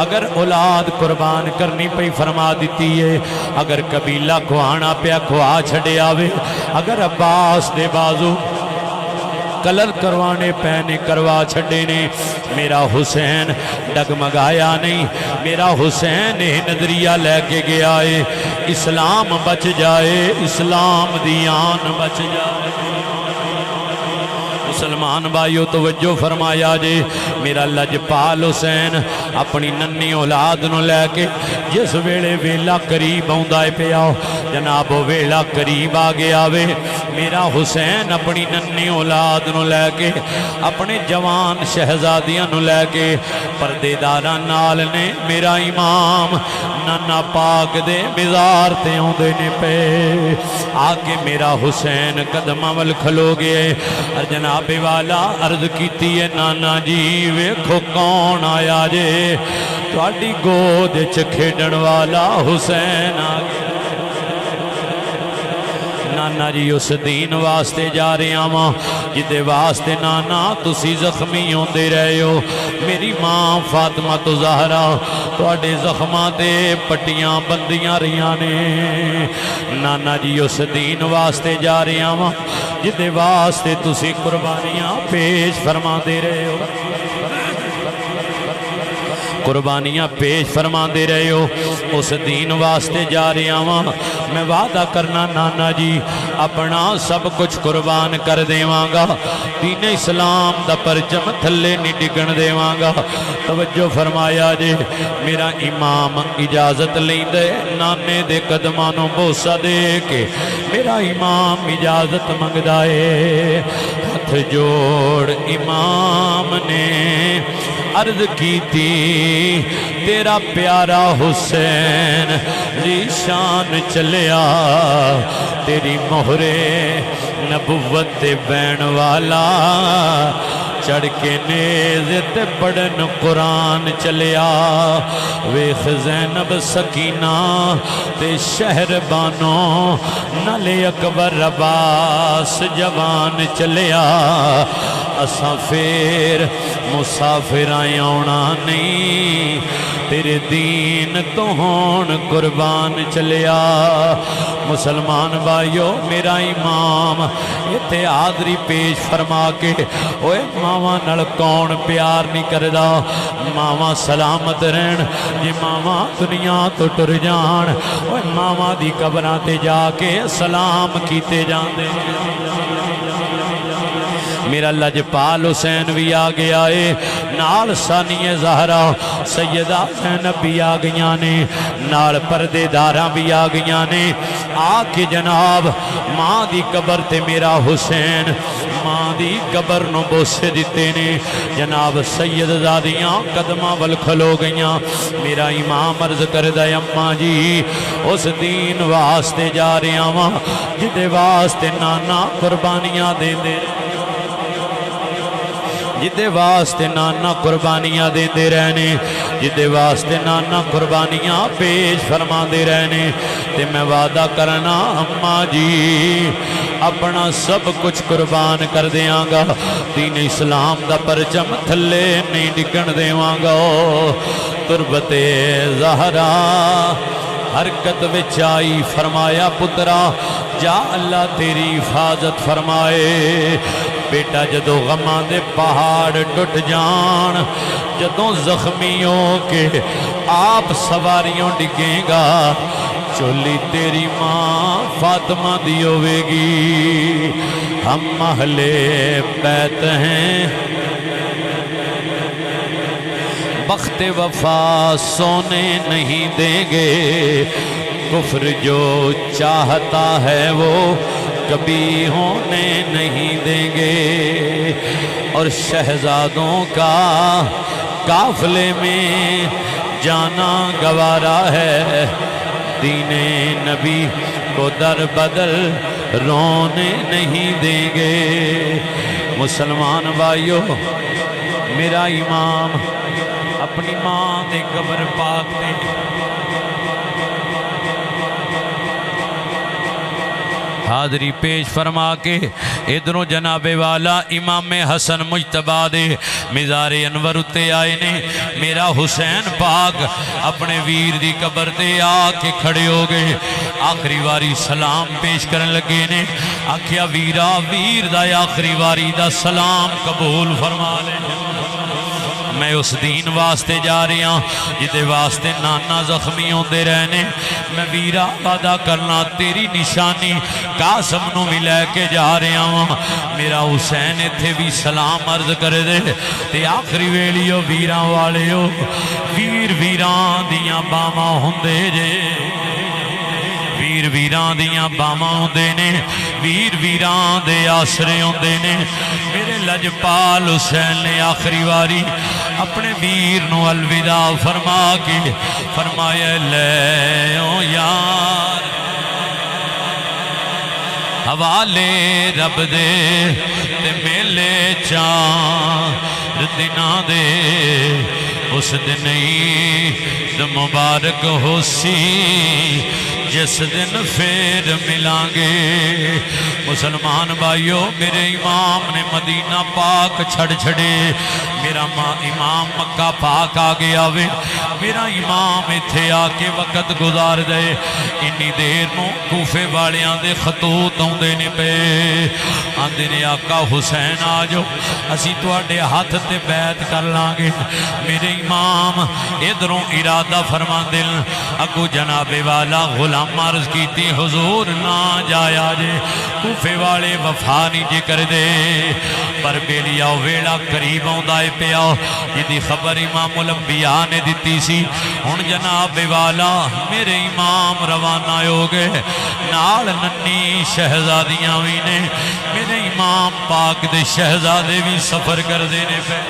اگر اولاد قربان کرنی پہ فرما دیتی ہے، اگر قبیلہ کھوانا پہ کھوا چھڑے آوے، اگر عباس دے بازو کلر کروانے پہنے کروا چھڑے نے، میرا حسین ڈگمگایا نہیں، میرا حسین نظریہ لے کے گیا ہے، اسلام بچ جائے، اسلام دیان بچ جائے۔ مسلمان بھائیو توجہ فرمایا جے، میرا لجپال حسین اپنی ننی اولاد نو لے کے جس ویلے ویلا قریب آؤندائے پہ آؤ، جناب ویلا قریب آ گیا وے، میرا حسین اپنی ننی اولاد نو لے کے اپنے جوان شہزادیاں نو لے کے پردے داراں نال نے میرا امام نانا پاک دے مزار تے ہوندے نے پہ آکے میرا حسین قدمہ ول کھلو گئے، اور جناب والا عرض کیتی ہے نانا جی ویکھو کون آیا جے، تواڈی گود وچ کھیڈن والا حسین آ گیا۔ نانا جی اس دین واسطے جا رہے آواں جدے واسطے نانا تسی زخمی ہوندے رہے ہو، میری ماں فاطمہ تو زہرا تواڈے زخماں دے پٹیاں بندیاں رہیاں نے، نانا جی اس دین واسطے جا رہے آواں جدے واسطے تسی قربانیاں پیش فرما دے رہے ہو، قربانیاں پیش فرما دے رہے ہو، اس دین واسطے جا رہے آواں، میں وعدہ کرنا نانا جی اپنا سب کچھ قربان کر دیواں گا، دین اسلام دا پرچم تھلے نہیں ڈگن دیواں گا۔ توجہ فرمایا جے، میرا امام اجازت لیں دے، نانے دے قدمانوں بوسہ دے کے میرا امام اجازت منگ دائے، ہاتھ جوڑ امام نے عرض کی تھی تیرا پیارا حسین ریشان چلیا، تیری مہر نبوت بین والا، چڑھ کے نیزت پڑھن قرآن چلیا، ویخ زینب سکینہ تے شہر بانو، نل اکبر عباس جوان چلیا، اساں پھر مسافر آنا نہیں، تیرے دین تو ہون قربان چلیا۔ مسلمان بھائیو، میرا امام اتے حاضری پیش فرما کے اوے ماواں نال کون پیار نہیں کردا، ماواں سلامت رہن، جی ماواں دنیا تو ٹر جان، اوے ماواں دی قبراں تے جا کے سلام کیتے جاندے، میرا لجپال حسین بھی آ گیا ہے نال ثانی زہرا سیدہ زینب بھی آ گیا نے نال پردے داراں بھی آ گیا نے آ کے جناب ماں دی قبر تے میرا حسین ماں دی قبر نو بوسے دیتے نے جناب سید زادیاں قدمہ ول کھلو گئیاں میرا امام عرض کردہ اماں جی اس دین واسطے جا رہے ہاں جدے واسطے نانا قربانیاں دے دے جدے واسطے نانا قربانیاں دے دے رہنے جدے واسطے نانا قربانیاں پیش فرما دے رہنے تے میں وعدہ کرنا اماں جی اپنا سب کچھ قربان کر دیاں گا دین اسلام دا پرچم تھلے نہیں ڈکن دیواں گا تربت زہرا حرکت وچائی فرمایا پترا جا اللہ تیری حفاظت فرمائے بیٹا جدو غماں دے پہاڑ ٹوٹ جان جدوں زخمیوں کے آپ سواریوں ڈگیں گا چولی تیری ماں فاطمہ دی ہوے گی ہم اہل بیت ہیں بخت وفا سونے نہیں دیں گے کفر جو چاہتا ہے وہ کبھی ہونے نہیں دیں گے اور شہزادوں کا قافلے میں جانا گوارا ہے دین نبی کو در بدل رونے نہیں دیں گے مسلمان بھائیو میرا امام اپنی ماں دے قبر پاک دے حاضری پیش فرما کے ادھروں جناب والا امام حسن مجتبہ دے مزار انور اتے آئے نے میرا حسین پاک اپنے ویر دی قبر دے آ کے کھڑے ہو گئے آخری واری سلام پیش کرن لگے نے آکھیا ویرا ویر دا آخری واری دا سلام قبول فرما لے میں اس دین واسطے جا رہی ہوں جدے واسطے نانا زخمی ہوندے رہنے میں ویرا وعدہ کرنا تیری نشانی قاسم نو بھی لے کے جا رہی ہوں میرا حسین تھے بھی سلام عرض کر دے تے آخری ویلیو ویران والے ہو ویر ویران دیاں باما ہوندے جے ویر ویران دیاں باما ہوندے نے ویر ویران دے آسرے ہوندے نے میرے لجپال حسین نے آخری واری اپنے ویر نو الوداع فرما کے فرمایا لے او یار حوالے رب دے تے میلے چاند دنہ دے اس دن عید مبارک ہو سی جس دن پھر ملیں گے مسلمان بھائیو میرے امام نے مدینہ پاک چھڑ چھڑے میرا امام مکہ پاک آ گیا وے میرا امام اتھے آ کے وقت گزار دے انی دیر نو کوفے والیاں دے خطوط ہوندے نے پہ آندے نے آقا حسین آجو اسی تو اڈے ہاتھ تے بیعت کر لانگے میرے امام ادھروں ارادہ فرما دل اگو جناب والا غلام عرض کیتی حضور نہ جایا جے کوفے والے وفا نہیں جے کر دے پر بیلیا ویڑا قریب آؤں پیا جدی خبر امام الانبیاء نے دیتی سی ہن جناب والا میرے امام روانہ ہو گئے نال ننی شہزادیاں بھی نے میرے امام پاک دے شہزادے بھی سفر کر دینے پہ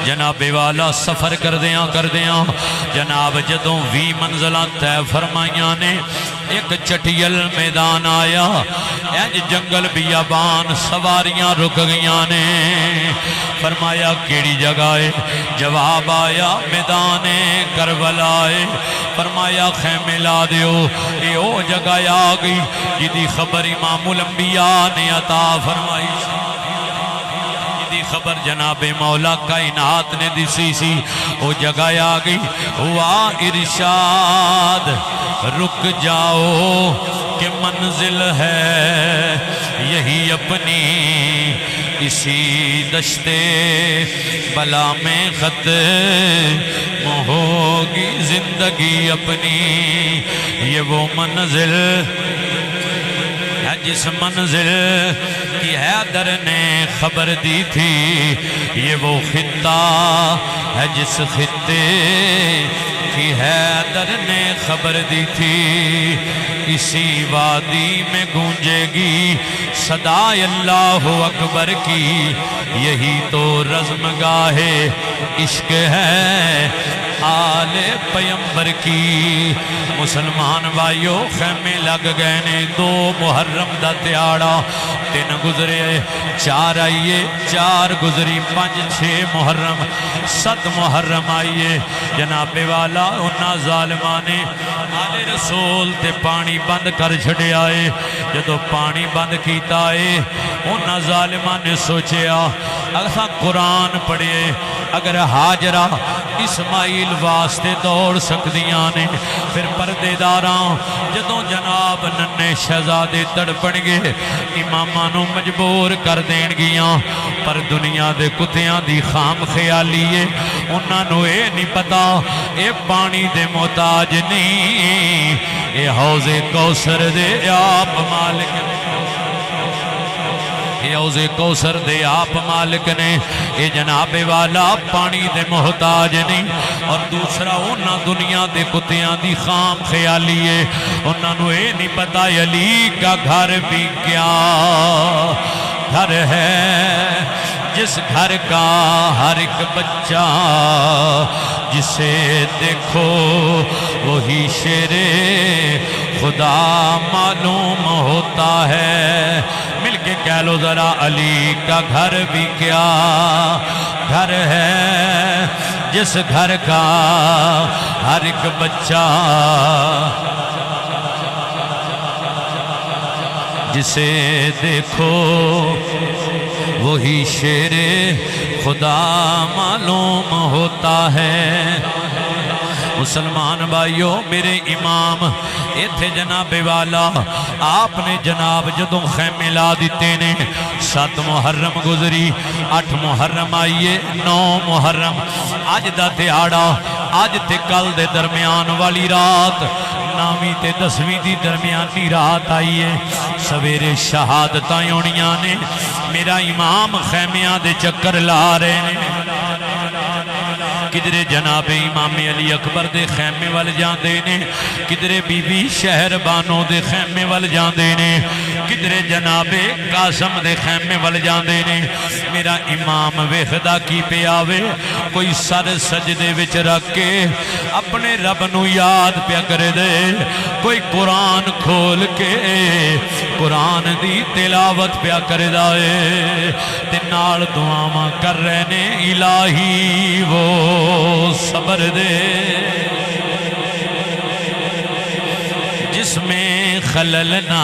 جناب والا سفر کر دیاں جناب جدوں 20 منزلہ تے فرمائیاں نے ایک چٹیل میدان آیا اینج جنگل بیابان سواریاں رک گئیاں نے فرمایا کیڑی جگہ ہے جواب آیا میدان کربلا ہے فرمایا خیمے لا دیو اے او جگہ آ گئی جدی خبر امام الانبیاء نے عطا فرمائی خبر جناب مولا کائنات نے دسی سی وہ جگہ آ گئی ہوا ارشاد رک جاؤ کہ منزل ہے یہی اپنی اسی دشت بلا میں ختم ہوگی زندگی اپنی یہ وہ منزل ہے جس منزل کہ حیدر نے خبر دی تھی یہ وہ خطہ ہے جس خطے کی حیدر نے خبر دی تھی اسی وادی میں گونجے گی صدائے اللہ اکبر کی یہی تو رزمگاہ عشق ہے آل پیمبر کی مسلمان بھائیو خیمے لگ گئے نے 2 محرم دا تیاڑا 3 گزرے 4 آئیے 4 گزری 5 6 محرم 7 محرم آئیے جناب والا انہا ظالمانے آل رسول تے پانی بند کر چھڑے آئے جدو پانی بند کیتا ہے انہا ظالمانے سوچیا اگر قرآن پڑھے اگر حاجرہ اسماعیل واسطے دوڑ سکدیاں نے پھر پردے داراں جدوں جناب ننے شہزادے تڑپن گے امامانوں مجبور کر دین گیاں پر دنیا دے کتیاں دی خام خیالی ہے انہاں نو اے نہیں پتا اے پانی دے محتاج نہیں اے حوض کوثر دے آپ مالک حوض کوثر دے آپ مالک نے اے جناب والا پانی دے محتاج نہیں اور دوسرا انہاں دنیا دے کتیاں دی خام خیالی ہے انہاں نو اے نہیں پتا علی کا گھر بھی کیا گھر ہے جس گھر کا ہر ایک بچہ جسے دیکھو وہی شیر خدا معلوم ہوتا ہے مل کے کہہ لو ذرا علی کا گھر بھی کیا گھر ہے جس گھر کا ہر ایک بچہ جسے دیکھو وہی شیر خدا معلوم ہوتا ہے مسلمان بھائیو میرے امام ایتھے جناب والا آپ نے جناب جدوں خیمے لا دیتے نے 7 محرم گزری 8 محرم آئیے 9 محرم آج دا تیاڑا آج تے کل دے درمیان والی رات 9ویں تے 10ویں دی درمیانی رات آئیے سویرے شہادتاں ہونیاں نے میرا امام خیمیاں دے چکر لا رہے نے کدرے جناب امام علی اکبر دے خیمے وال جاندے نے کدرے بی بی شہر بانو دے خیمے وال جاندے نے کدرے جناب قاسم دے خیمے وال جاندے نے میرا امام ویخدہ کی پہ آوے کوئی سر سجدے وچ رکھ کے اپنے رب نو یاد پیا کرے دے کوئی قرآن کھول کے قرآن دی تلاوت پیا کرے دائے تے نال دعاواں کر رہے نے الہی وہ صبر دے جس میں خلل نہ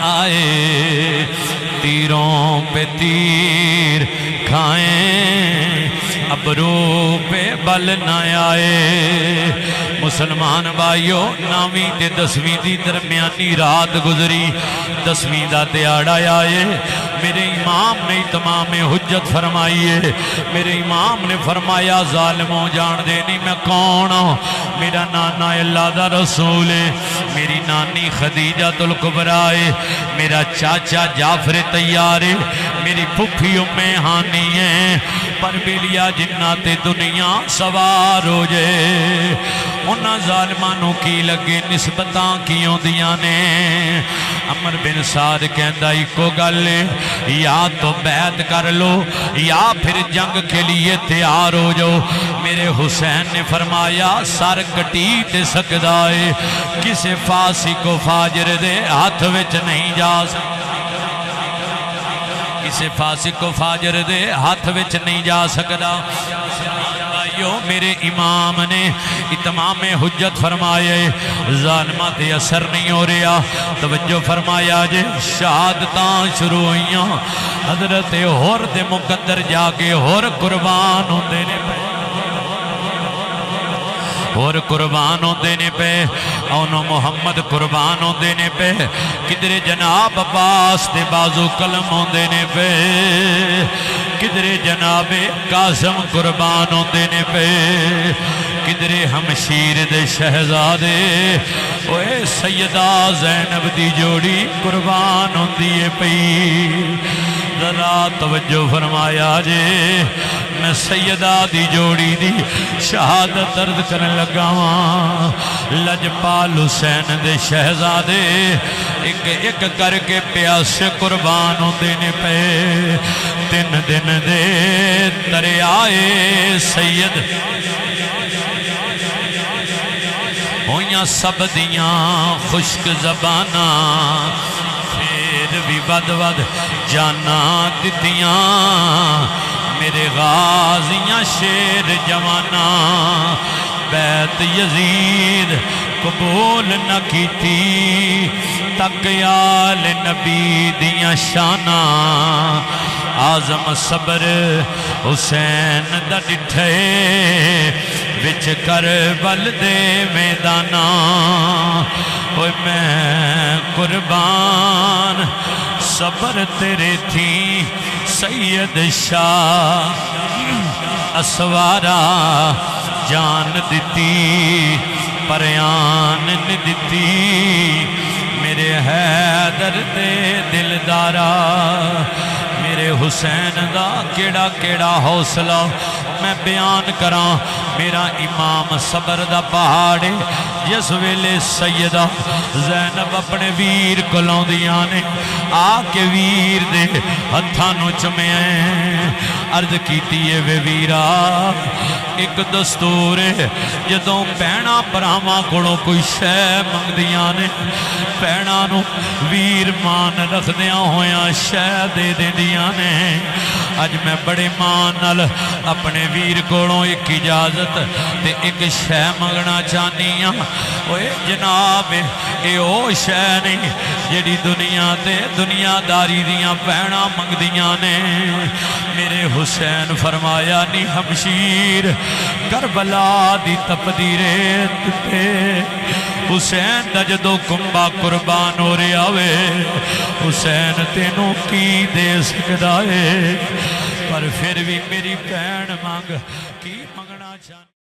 آئے تیروں پہ تیر کھائیں ابرو پہ بل نہ آئے مسلمان بھائیو 9ویں تے 10ویں دی درمیانی رات گزری 10ویں دا تیاڑا آئے میرے امام نے اتمام حجت فرمائیے میرے امام نے فرمایا ظالموں جان دینی میں کون ہوں میرا نانا اللہ دا رسول ہے میری نانی خدیجہ الکبریٰ ہے میرا چاچا جعفر تیار ہے میری پھپھی ام ہانی ہے پر بلیا جنات دنیا سوار ہو جائے انہاں ظالمانوں کی لگے نسبتاں کیوں دیاں نے عمر بن سعد کہندہ کو گل یا تو بیعت کر لو یا پھر جنگ کے لیے تیار ہو جاؤ میرے حسین نے فرمایا سر کٹی تے سکدائے کسے فاسق و فاجر دے ہاتھ وچ نہیں جا سکتا کسے فاسق و فاجر دے ہاتھ وچ نہیں جا سکتا میرے امام نے اتمام حجت فرمائے ظالمات اثر نہیں ہو رہا توجہ فرمایا جے شہادتاں شروع ہوئیاں حضرت ہور دے مقدر جا کے ہور قربان ہوں دینے پہ اور قربانوں دینے پہ اونو محمد قربانوں دینے پہ کدرے جناب عباس دے بازو قلموں دینے پہ کدرے جناب قاسم قربانوں دینے پہ کدرے ہمشیر دے شہزادے اوے سیدہ زینب دی جوڑی قربان ہوندی ہے پئی ذرا توجہ فرمایا جے میں سیدہ دی جوڑی دی شہادت درد کرنے لگا ہاں لجپال حسین دے شہزادے ایک ایک کر کے پیاسے قربان ہوندے نے پے 3 دن دے دریائے سید ہویاں سب دیاں خشک زباناں پھر بھی ود ود جانا دتیاں میرے غازیاں شیر جوانا بیت یزید قبول نہ کیتی تقیال نبی دیاں شانہ آزم صبر حسین دا ڈٹھے وچ کربل دے میدانا اوے میں قربان صبر تیرے تھی سید شاہ اسوارا جان دیتی پریان دیتی میرے حیدر دے دلدارا میرے حسین دا کیڑا کیڑا حوصلہ میں بیان کراں میرا امام صبر دا پہاڑے جس ویلے سیدہ زینب اپنے ویر کو لاؤندیاں نے آکے ویر دے ہتھانو چمیں عرض کیتی ہے وے ویرا ایک دستور ہے جدوں پینا براما کڑوں کوئی شے منگ دیاں نے پینا نو ویر مان رکھ دیاں ہویاں شے دے دے دیاں نے اج میں بڑے مان اپنے ویر کوڑوں ایک اجازت تے ایک شے منگنا چاہنیاں اوے جناب اے او شے نہیں جیڑی دنیا تے دنیا داری دیاں پینا منگ دیاں نے میرے حسین فرمایا نی ہمشیر کربلا دی تپدیرے تے حسین دا جدو کمبا قربان ہو رہا وے حسین تینوں کی دے سکدا ہے پر پھر بھی میری بہن مانگ کی منگنا چاہتا